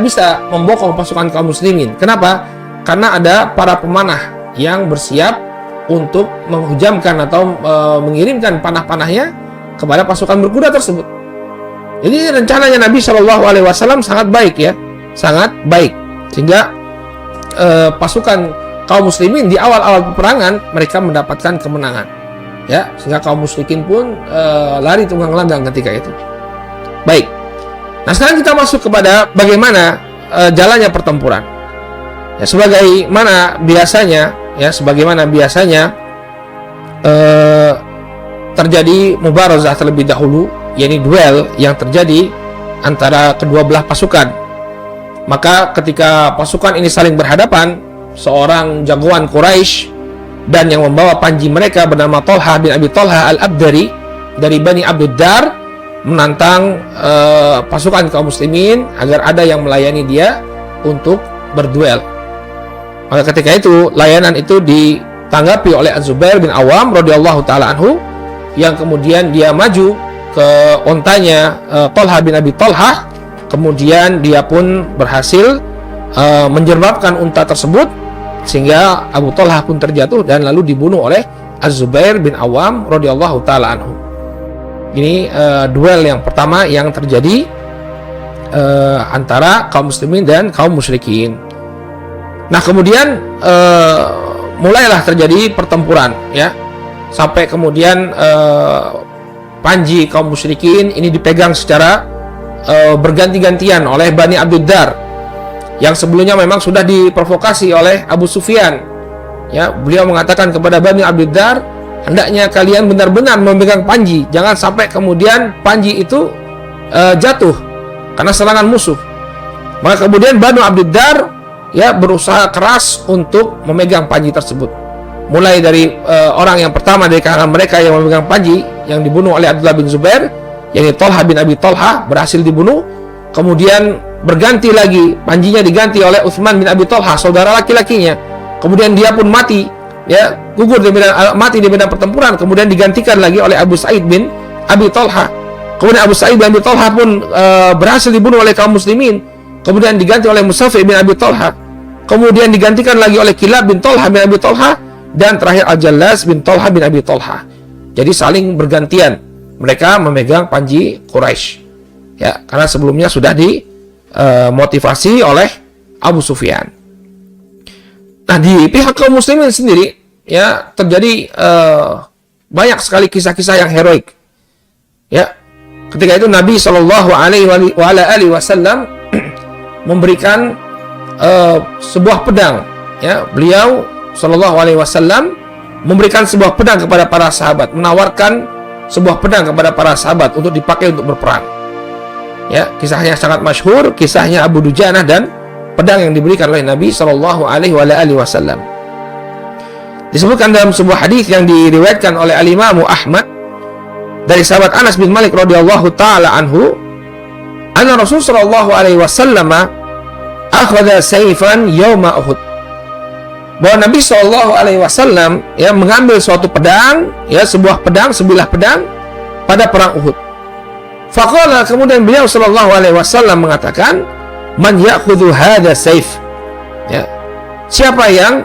bisa membokong pasukan kaum muslimin. Kenapa? Karena ada para pemanah yang bersiap untuk menghujamkan atau mengirimkan panah-panahnya kepada pasukan berkuda tersebut. Jadi rencananya Nabi SAW sangat baik ya, sangat baik, sehingga pasukan kaum muslimin di awal-awal peperangan mereka mendapatkan kemenangan ya, sehingga kaum musyrikin pun lari tunggang langgang ketika itu. Baik, nah sekarang kita masuk kepada bagaimana jalannya pertempuran ya, sebagaimana biasanya terjadi mubarazah terlebih dahulu, yakni duel yang terjadi antara kedua belah pasukan. Maka ketika pasukan ini saling berhadapan, seorang jagoan Quraisy dan yang membawa panji mereka bernama Thalhah bin Abi Thalhah Al-Abdari dari Bani Abdud Dar menantang pasukan kaum muslimin agar ada yang melayani dia untuk berduel. Maka ketika itu layanan itu ditanggapi oleh Az-Zubair bin Awam radhiyallahu taala anhu, yang kemudian dia maju ke ontanya Thalhah bin Abi Thalhah, kemudian dia pun berhasil menjerbabkan unta tersebut sehingga Abu Thalhah pun terjatuh dan lalu dibunuh oleh Az-Zubair bin Awam radhiyallahu taala anhu. Ini duel yang pertama yang terjadi antara kaum muslimin dan kaum musyrikin. Nah, kemudian mulailah terjadi pertempuran ya, sampai kemudian panji kaum musyrikin ini dipegang secara berganti-gantian oleh Bani Abdud Dar, yang sebelumnya memang sudah diprovokasi oleh Abu Sufyan ya. Beliau mengatakan kepada Bani Abdud Dar, hendaknya kalian benar-benar memegang panji, jangan sampai kemudian panji itu jatuh karena serangan musuh. Maka kemudian Bani Abdud Dar ya berusaha keras untuk memegang panji tersebut. Mulai dari orang yang pertama dari kalangan mereka yang memegang panji yang dibunuh oleh Abdullah bin Zubair, yakni Thalhah bin Abi Thalhah, berhasil dibunuh. Kemudian berganti lagi, panjinya diganti oleh Utsman bin Abi Thalhah, saudara laki-lakinya. Kemudian dia pun mati ya, gugur mati di medan pertempuran. Kemudian digantikan lagi oleh Abu Sa'id bin Abi Thalhah. Kemudian Abu Sa'id bin Abi Thalhah pun berhasil dibunuh oleh kaum muslimin. Kemudian diganti oleh Musafi bin Abi Thalhah. Kemudian digantikan lagi oleh Kilab bin Thalhah bin Abi Thalhah, dan terakhir Al-Jallas bin Thalhah bin Abi Thalhah. Jadi saling bergantian mereka memegang panji Quraisy ya, karena sebelumnya sudah dimotivasi oleh Abu Sufyan. Nah, di pihak kaum muslimin sendiri ya terjadi banyak sekali kisah-kisah yang heroik ya. Ketika itu Nabi SAW memberikan sebuah pedang, ya. Beliau Shallallahu Alaihi Wasallam memberikan sebuah pedang kepada para sahabat, menawarkan sebuah pedang kepada para sahabat untuk dipakai untuk berperang. Ya, kisahnya sangat masyhur, kisahnya Abu Dujanah dan pedang yang diberikan oleh Nabi Shallallahu Alaihi Wasallam. Disebutkan dalam sebuah hadis yang diriwayatkan oleh Al-Imam Ahmad dari sahabat Anas bin Malik radhiyallahu taala anhu, anna Rasul Shallallahu Alaihi Wasallam akhadha sayfan yauma Uhud. Bahwa Nabi Shallallahu Alaihi Wasallam ya mengambil suatu pedang, ya sebuah pedang, sebilah pedang pada perang Uhud. Faqala, kemudian beliau Shallallahu Alaihi Wasallam mengatakan, man ya'khudhu hadha sayf, ya, siapa yang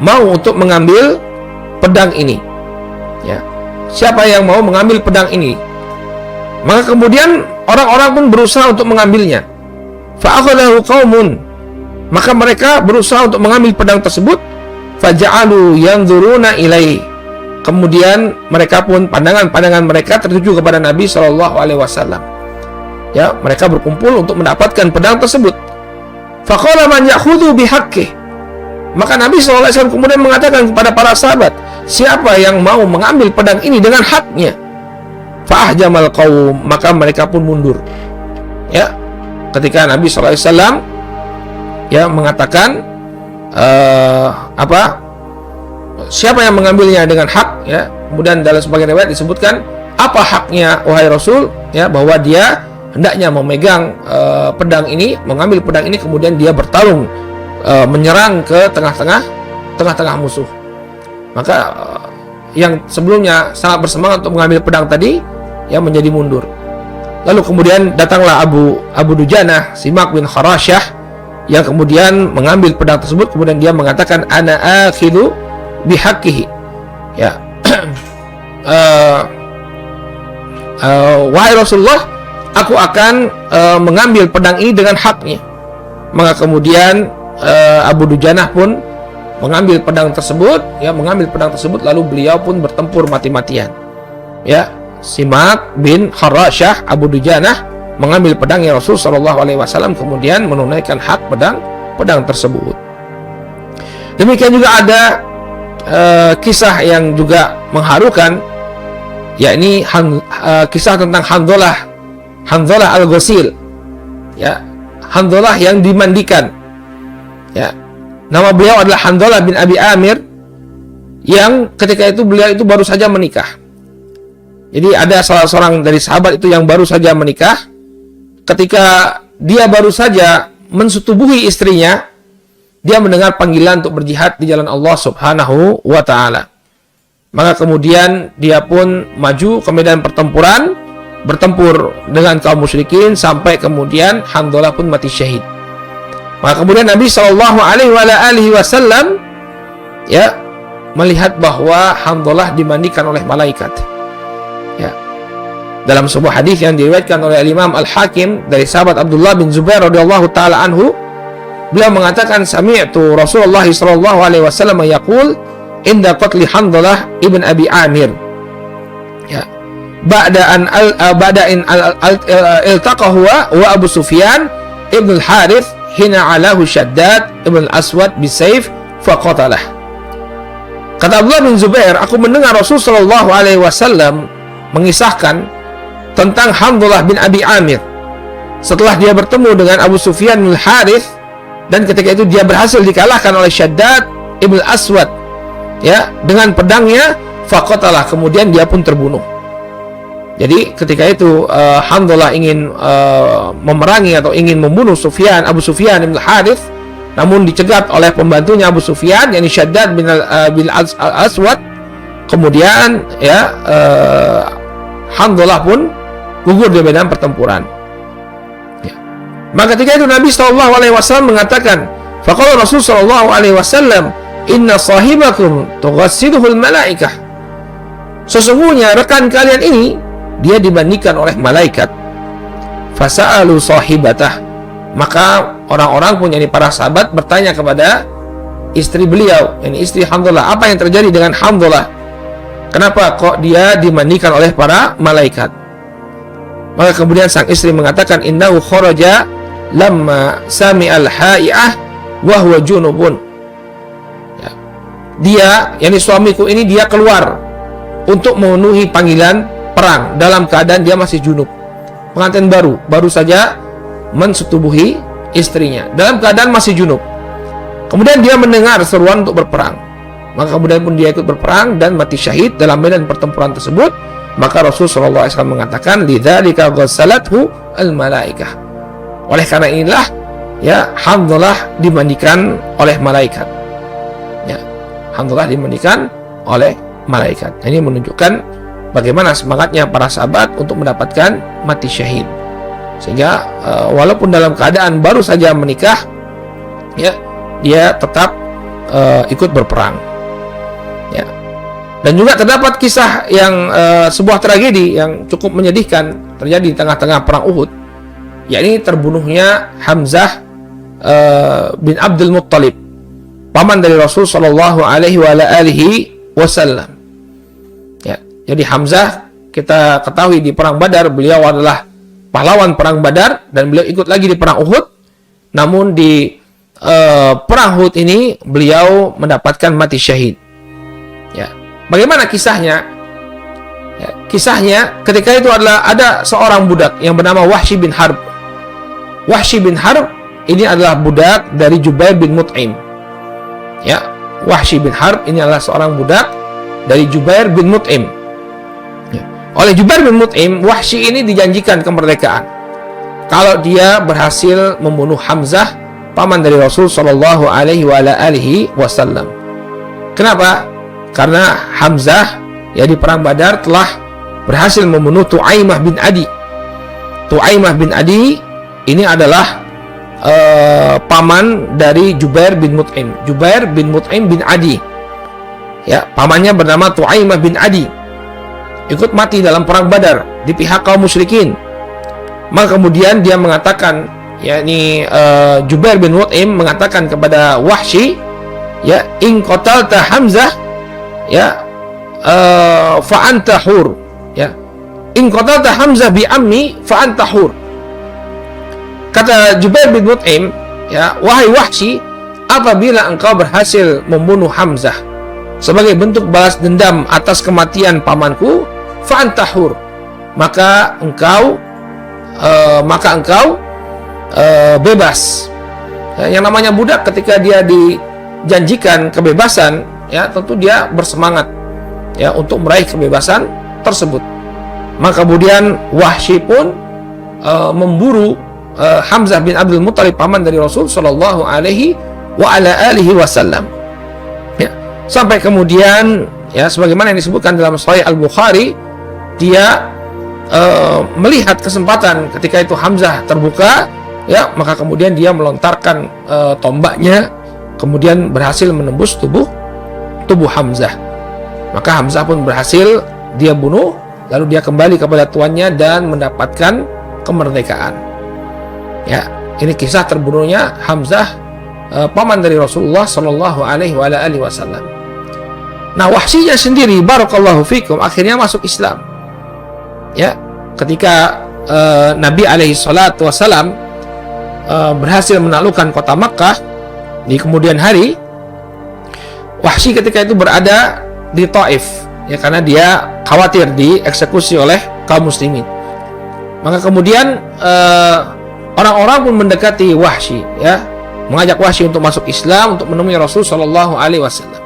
mau untuk mengambil pedang ini, ya, siapa yang mau mengambil pedang ini. Maka kemudian orang-orang pun berusaha untuk mengambilnya. Fa'akhadahu qaumun, maka mereka berusaha untuk mengambil pedang tersebut. Faja'alu yanzuruna ilaihi, kemudian mereka pun pandangan-pandangan mereka tertuju kepada Nabi Shallallahu Alaihi Wasallam. Ya, mereka berkumpul untuk mendapatkan pedang tersebut. Faqala man ya'khudhu bihaqqih, maka Nabi Shallallahu Alaihi Wasallam kemudian mengatakan kepada para sahabat, siapa yang mau mengambil pedang ini dengan haknya. Fa'ahjamal qaum, maka mereka pun mundur. Ya, ketika Nabi Shallallahu Alaihi Wasallam ya mengatakan siapa yang mengambilnya dengan hak, ya. Kemudian dalam sebagian riwayat disebutkan apa haknya wahai Rasul, ya, bahwa dia hendaknya memegang pedang ini, mengambil pedang ini, kemudian dia bertarung menyerang ke tengah-tengah musuh. Maka yang sebelumnya sangat bersemangat untuk mengambil pedang tadi, ya, menjadi mundur. Lalu kemudian datanglah Abu Dujanah Simak bin Kharashah yang kemudian mengambil pedang tersebut, kemudian dia mengatakan ana akhidhu bihaqqihi, ya. Wahai Rasulullah, aku akan mengambil pedang ini dengan haknya. Maka kemudian Abu Dujanah pun mengambil pedang tersebut, ya, mengambil pedang tersebut, lalu beliau pun bertempur mati-matian. Ya, Simak bin Kharashah Abu Dujanah mengambil pedangnya Rasul Shallallahu Alaihi Wasallam, kemudian menunaikan hak pedang tersebut. Demikian juga ada kisah yang juga mengharukan, yakni kisah tentang Hanzalah al-Ghasil, ya, Hanzalah yang dimandikan, ya. Nama beliau adalah Hanzalah bin Abi Amir, yang ketika itu beliau itu baru saja menikah. Jadi ada salah seorang dari sahabat itu yang baru saja menikah. Ketika dia baru saja mensetubuhi istrinya, dia mendengar panggilan untuk berjihad di jalan Allah Subhanahu wa Ta'ala. Maka kemudian dia pun maju ke medan pertempuran, bertempur dengan kaum musyrikin, sampai kemudian Hanzalah pun mati syahid. Maka kemudian Nabi Shallallahu Alaihi Wasallam ya melihat bahwa Hanzalah dimandikan oleh malaikat. Ya. Dalam sebuah hadis yang diriwayatkan oleh Imam Al-Hakim dari sahabat Abdullah bin Zubair radhiyallahu taala anhu, beliau mengatakan sami'tu Rasulullah sallallahu alaihi wasallam yaqul inda qatli Hanzalah ibn Abi Amir, ya, ba'da in iltaqa huwa wa Abu Sufyan ibn al-Harith hina alahu Shaddad ibn al-Aswad bisayf faqatalah. Kata Abdullah bin Zubair, aku mendengar Rasul sallallahu alaihi wasallam mengisahkan tentang Hanzalah bin Abi Amir setelah dia bertemu dengan Abu Sufyan bin Harith, dan ketika itu dia berhasil dikalahkan oleh Shaddad ibn Aswad, ya, dengan pedangnya, faqatalah, kemudian dia pun terbunuh. Jadi ketika itu Hanzalah ingin memerangi atau ingin membunuh Abu Sufyan bin Harith, namun dicegat oleh pembantunya Abu Sufyan, yakni Shaddad bin Aswad. Kemudian ya Hanzalah pun gugur di medan pertempuran. Ya. Maka ketika itu Nabi Shallallahu Alaihi Wasallam mengatakan, faqala Rasul Shallallahu Alaihi Wasallam, inna sahibakum tughassiduhul malaikah. Sesungguhnya rekan kalian ini dia dimandikan oleh malaikat. Fasa'alu sahibatah. Maka orang-orang pun, yakni para sahabat, bertanya kepada istri beliau, yakni istri Hanzalah, apa yang terjadi dengan Hanzalah? Kenapa kok dia dimandikan oleh para malaikat? Maka kemudian sang istri mengatakan, innahu kharaja lamma sami'al ha'i'ah wa huwa junubun. Ya. Dia, yakni suamiku ini, dia keluar untuk memenuhi panggilan perang dalam keadaan dia masih junub. Pengantin baru saja mensetubuhi istrinya dalam keadaan masih junub. Kemudian dia mendengar seruan untuk berperang. Maka kemudian pun dia ikut berperang dan mati syahid dalam medan pertempuran tersebut. Maka Rasulullah SAW mengatakan, lidzalika ghassalathu al-malaikah. Oleh karena inilah, ya, Hamzah dimandikan oleh malaikat. Ya, Hamzah dimandikan oleh malaikat. Ini menunjukkan bagaimana semangatnya para sahabat untuk mendapatkan mati syahid. Sehingga walaupun dalam keadaan baru saja menikah, ya, dia tetap ikut berperang. Ya. Dan juga terdapat kisah yang sebuah tragedi yang cukup menyedihkan terjadi di tengah-tengah perang Uhud, yakni terbunuhnya Hamzah bin Abdul Muttalib, paman dari Rasul Shallallahu Alaihi Wasallam. Ya, jadi Hamzah, kita ketahui di perang Badar beliau adalah pahlawan perang Badar dan beliau ikut lagi di perang Uhud. Namun di perang Uhud ini beliau mendapatkan mati syahid. Ya, bagaimana kisahnya? Ya, kisahnya ketika itu adalah ada seorang budak yang bernama Wahsy bin Harb. Wahsy bin Harb ini adalah budak dari Jubair bin Mut'im. Ya, Wahsy bin Harb ini adalah seorang budak dari Jubair bin Mut'im. Ya. Oleh Jubair bin Mut'im, Wahsy ini dijanjikan kemerdekaan kalau dia berhasil membunuh Hamzah, paman dari Rasul Shallallahu Alaihi Wasallam. Kenapa? Karena Hamzah, ya, di perang Badar telah berhasil membunuh Tu'aimah bin Adi. Tu'aimah bin Adi ini adalah paman dari Jubair bin Mut'im. Jubair bin Mut'im bin Adi, ya, pamannya bernama Tu'aimah bin Adi, ikut mati dalam perang Badar di pihak kaum musyrikin. Maka kemudian dia mengatakan, yakni Jubair bin Mut'im mengatakan kepada Wahsy, ya, in qatalta Hamzah, ya, fa anta hur, ya, in qatalta Hamzah bi ammi fa anta hur. Kata Jubair bin Mut'im, ya, wahai Wahsy, apabila engkau berhasil membunuh Hamzah sebagai bentuk balas dendam atas kematian pamanku, fa anta hur, maka engkau bebas. Ya, yang namanya budak ketika dia dijanjikan kebebasan, ya, tentu dia bersemangat, ya, untuk meraih kebebasan tersebut. Maka kemudian Wahsy pun memburu Hamzah bin Abdul Muttalib, paman dari Rasul Shallallahu Alaihi Wasallam. Ya, sampai kemudian, ya, sebagaimana yang disebutkan dalam Sahih Al-Bukhari, dia melihat kesempatan ketika itu Hamzah terbuka, ya, maka kemudian dia melontarkan tombaknya, kemudian berhasil menembus tubuh Hamzah. Maka Hamzah pun berhasil dia bunuh, lalu dia kembali kepada tuannya dan mendapatkan kemerdekaan. Ya, ini kisah terbunuhnya Hamzah, paman dari Rasulullah Shallallahu Alaihi Wasallam. Nah, Wahsy-nya sendiri, barakallahu fikum, akhirnya masuk Islam. Ya, ketika Nabi alaihi salatu wasalam berhasil menaklukkan kota Makkah di kemudian hari, Wahsy ketika itu berada di Taif, ya, karena dia khawatir dieksekusi oleh kaum muslimin. Maka kemudian orang-orang pun mendekati Wahsy, ya, mengajak Wahsy untuk masuk Islam, untuk menemui Rasul Shallallahu Alaihi Wasallam.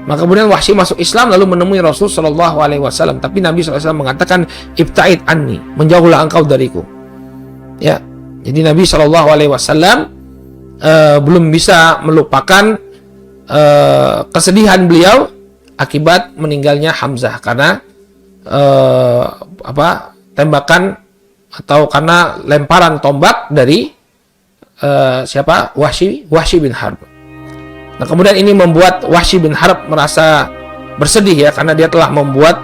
Maka kemudian Wahsy masuk Islam lalu menemui Rasul Shallallahu Alaihi Wasallam. Tapi Nabi SAW mengatakan, ibta'id anni, menjauhlah engkau dariku. Ya, jadi Nabi Shallallahu Alaihi Wasallam belum bisa melupakan kesedihan beliau akibat meninggalnya Hamzah karena tembakan atau karena lemparan tombak dari Wahsy bin Harb. Nah, kemudian ini membuat Wahsy bin Harb merasa bersedih, ya, karena dia telah membuat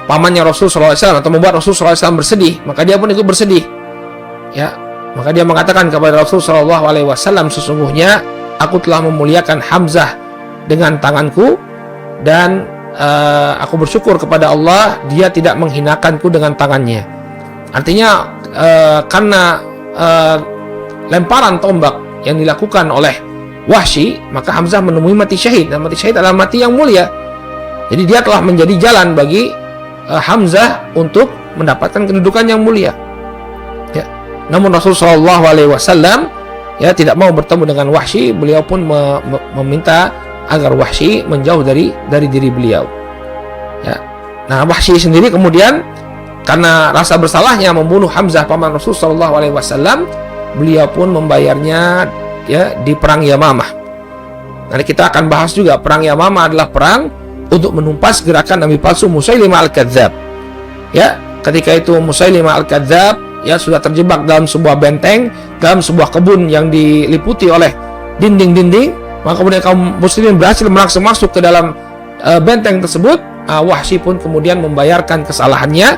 pamannya Rasul SAW, atau membuat Rasul SAW bersedih, maka dia pun ikut bersedih. Ya, maka dia mengatakan kepada Rasul SAW, sesungguhnya aku telah memuliakan Hamzah dengan tanganku dan aku bersyukur kepada Allah dia tidak menghinakanku dengan tangannya. Artinya karena lemparan tombak yang dilakukan oleh Wahsy, maka Hamzah menemui mati syahid, dan mati syahid adalah mati yang mulia. Jadi dia telah menjadi jalan bagi Hamzah untuk mendapatkan kedudukan yang mulia. Ya. Namun Rasulullah SAW ya tidak mau bertemu dengan Wahsy. Beliau pun meminta agar Wahsy menjauh dari diri beliau. Ya. Nah, Wahsy sendiri kemudian karena rasa bersalahnya membunuh Hamzah paman Rasulullah SAW, beliau pun membayarnya ya di perang Yamamah. Nanti kita akan bahas juga perang Yamamah adalah perang untuk menumpas gerakan nabi palsu Musailimah Al-Kadzab. Ya, ketika itu Musailimah Al-Kadzab ya sudah terjebak dalam sebuah benteng, dalam sebuah kebun yang diliputi oleh dinding-dinding, maka kemudian kaum muslimin berhasil masuk ke dalam benteng tersebut. Wahsy pun kemudian membayar kesalahannya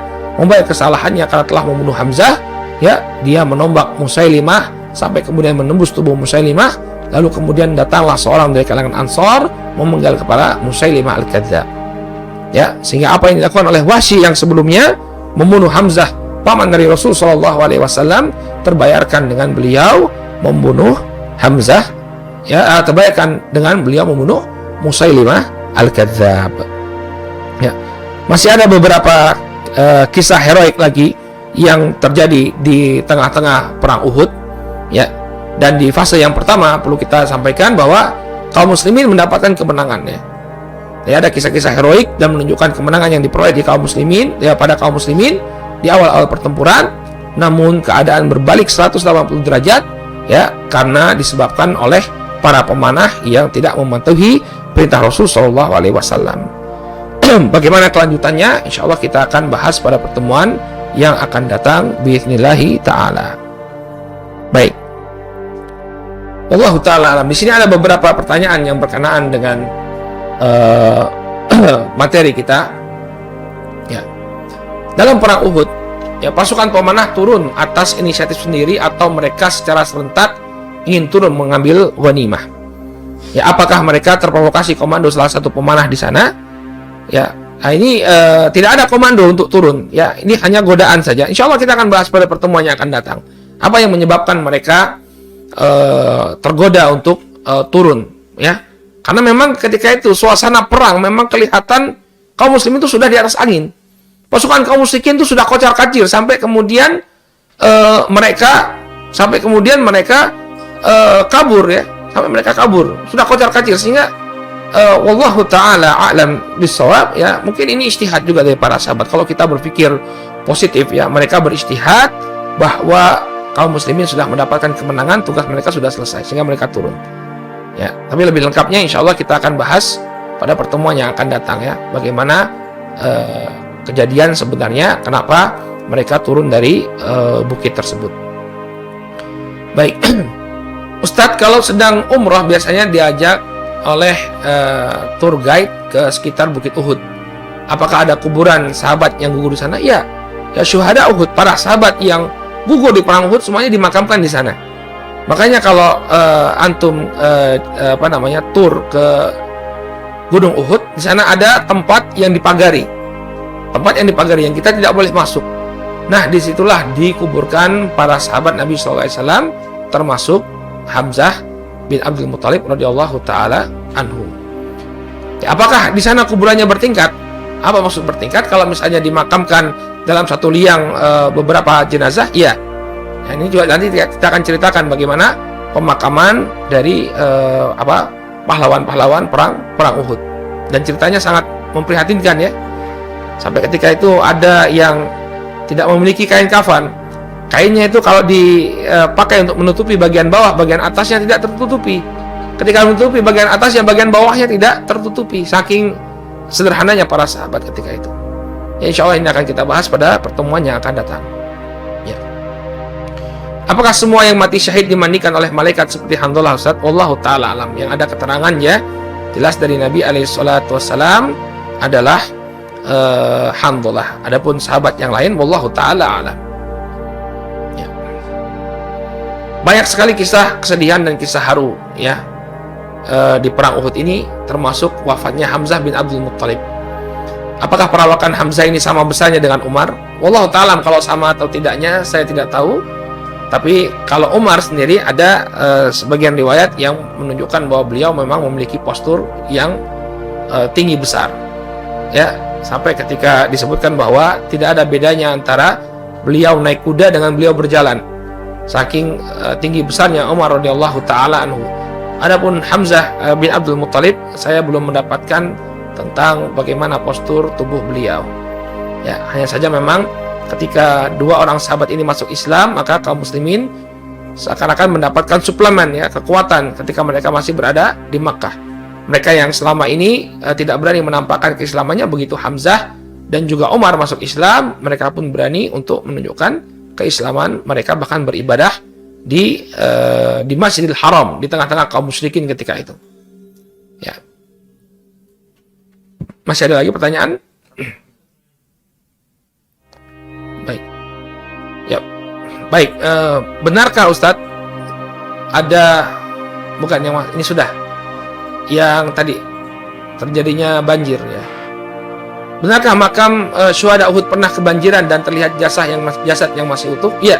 karena telah membunuh Hamzah. Ya, dia menombak Musailimah sampai kemudian menembus tubuh Musailimah, lalu kemudian datanglah seorang dari kalangan Ansor memenggal kepala Musailimah Al-Kadzab. Ya, sehingga apa yang dilakukan oleh Wahsy yang sebelumnya membunuh Hamzah paman dari Rasul SAW terbayarkan dengan beliau membunuh Hamzah, ya, terbayarkan dengan beliau membunuh Musailimah Al-Kadzab. Ya, masih ada beberapa kisah heroik lagi yang terjadi di tengah-tengah perang Uhud. Ya, dan di fase yang pertama perlu kita sampaikan bahwa kaum muslimin mendapatkan kemenangan. Ya, ada kisah-kisah heroik dan menunjukkan kemenangan yang diperoleh di kaum muslimin, ya, pada kaum muslimin di awal-awal pertempuran. Namun keadaan berbalik 180 derajat, ya, karena disebabkan oleh para pemanah yang tidak mematuhi perintah Rasul SAW. Bagaimana kelanjutannya? Insya Allah kita akan bahas pada pertemuan yang akan datang biiznillahi ta'ala. Baik. Wallahu ta'ala alam. Di sini ada beberapa pertanyaan yang berkenaan dengan materi kita. Ya. Dalam perang Uhud, ya, pasukan pemanah turun atas inisiatif sendiri atau mereka secara serentak ingin turun mengambil ghanimah. Ya, apakah mereka terprovokasi komando salah satu pemanah di sana? Ya, nah ini tidak ada komando untuk turun. Ya, ini hanya godaan saja. Insya Allah kita akan bahas pada pertemuan yang akan datang. Apa yang menyebabkan mereka tergoda untuk turun? Ya, karena memang ketika itu suasana perang memang kelihatan kaum muslimin itu sudah di atas angin. Pasukan kaum musyrikin itu sudah kocar-kacir sampai kemudian mereka kabur, ya, sampai mereka kabur sudah kocar-kacir, sehingga wallahu ta'ala a'lam bissawab, ya, mungkin ini ijtihad juga dari para sahabat. Kalau kita berpikir positif, ya, mereka berijtihad bahwa kaum muslimin sudah mendapatkan kemenangan, tugas mereka sudah selesai, sehingga mereka turun. Ya, tapi lebih lengkapnya insya Allah kita akan bahas pada pertemuan yang akan datang, ya, bagaimana kejadian sebenarnya kenapa mereka turun dari bukit tersebut. Baik. Ustadz, kalau sedang umrah biasanya diajak oleh tour guide ke sekitar Bukit Uhud. Apakah ada kuburan sahabat yang gugur di sana? Ya, syuhada Uhud, para sahabat yang gugur di perang Uhud semuanya dimakamkan di sana. Makanya kalau antum tour ke Gunung Uhud, di sana ada tempat yang dipagari. Yang kita tidak boleh masuk. Nah, disitulah dikuburkan para sahabat Nabi SAW, termasuk Hamzah bin Abdul Muthalib radhiyallahu taala anhu. Ya, apakah di sana kuburannya bertingkat? Apa maksud bertingkat? Kalau misalnya dimakamkan dalam satu liang beberapa jenazah, iya. Nah, ini juga nanti kita akan ceritakan bagaimana pemakaman dari pahlawan-pahlawan perang Uhud. Dan ceritanya sangat memprihatinkan, ya. Sampai ketika itu ada yang tidak memiliki kain kafan. Kainnya itu kalau dipakai untuk menutupi bagian bawah, bagian atasnya tidak tertutupi. Ketika menutupi bagian atasnya, bagian bawahnya tidak tertutupi. Saking sederhananya para sahabat ketika itu. Ya, insya Allah ini akan kita bahas pada pertemuan yang akan datang. Ya. Apakah semua yang mati syahid dimandikan oleh malaikat seperti Hanzalah, Ustaz? Wallahu ta'ala alam. Yang ada keterangannya jelas dari Nabi SAW adalah Hanzalah. Adapun sahabat yang lain, wallahu ta'ala alam. Banyak sekali kisah kesedihan dan kisah haru, ya, di perang Uhud ini, termasuk wafatnya Hamzah bin Abdul Muthalib. Apakah perawakan Hamzah ini sama besarnya dengan Umar? Wallahu ta'ala, kalau sama atau tidaknya saya tidak tahu. Tapi kalau Umar sendiri ada sebagian riwayat yang menunjukkan bahwa beliau memang memiliki postur yang tinggi besar. Ya, sampai ketika disebutkan bahwa tidak ada bedanya antara beliau naik kuda dengan beliau berjalan. Saking tinggi besarnya Umar radhiyallahu taala anhu. Adapun Hamzah bin Abdul Muttalib, saya belum mendapatkan tentang bagaimana postur tubuh beliau. Ya, hanya saja memang ketika dua orang sahabat ini masuk Islam, maka kaum muslimin seakan-akan mendapatkan suplemen, ya, kekuatan ketika mereka masih berada di Makkah. Mereka yang selama ini tidak berani menampakkan keislamannya, begitu Hamzah dan juga Umar masuk Islam, mereka pun berani untuk menunjukkan keislaman mereka, bahkan beribadah di Masjidil Haram di tengah-tengah kaum musyrikin ketika itu. Ya. Masih ada lagi pertanyaan? Baik. Ya. Baik, benarkah Ustadz ada, bukan yang ini sudah, yang tadi terjadinya banjir, ya. Benarkah makam syuhada Uhud pernah kebanjiran dan terlihat jasad yang masih utuh? Iya.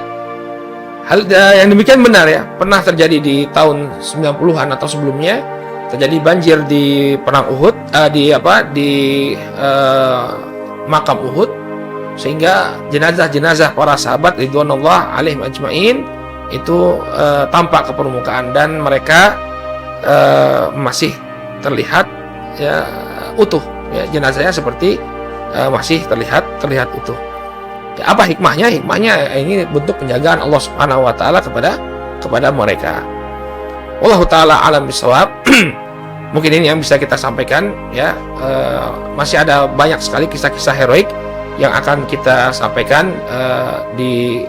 Hal yang demikian benar, ya. Pernah terjadi di tahun 90-an atau sebelumnya, terjadi banjir di perang Uhud, di makam Uhud, sehingga jenazah-jenazah para sahabat ridwanullah alaihim ajmain itu tampak ke permukaan, dan mereka masih terlihat, ya, utuh, ya, jenazahnya seperti masih terlihat utuh. Ya, apa hikmahnya? Hikmahnya ini bentuk penjagaan Allah Subhanahu wa taala kepada mereka. Wallahu taala alam bisawab. Mungkin ini yang bisa kita sampaikan, ya. Masih ada banyak sekali kisah-kisah heroik yang akan kita sampaikan di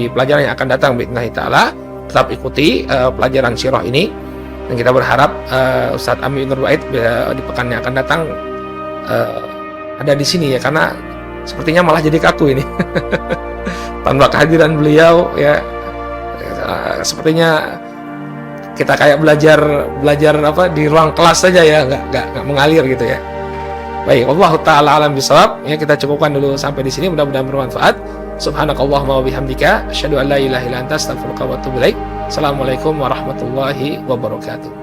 pelajaran yang akan datang biidznillah taala. Tetap ikuti pelajaran sirah ini, dan kita berharap Ustadz Amin Nur Wahid di pekan yang akan datang ada di sini, ya, karena sepertinya malah jadi kaku ini. Tanpa kehadiran beliau, ya, sepertinya kita kayak belajar di ruang kelas saja, ya, nggak mengalir gitu, ya. Baik, wallahu taala alam bisawab, ya, kita cukupkan dulu sampai di sini, mudah-mudahan bermanfaat. Subhanakallahumma wa bihamdika asyhadu an la ilaha illa anta astaghfiruka wa atubu ilaik. Assalamualaikum warahmatullahi wabarakatuh.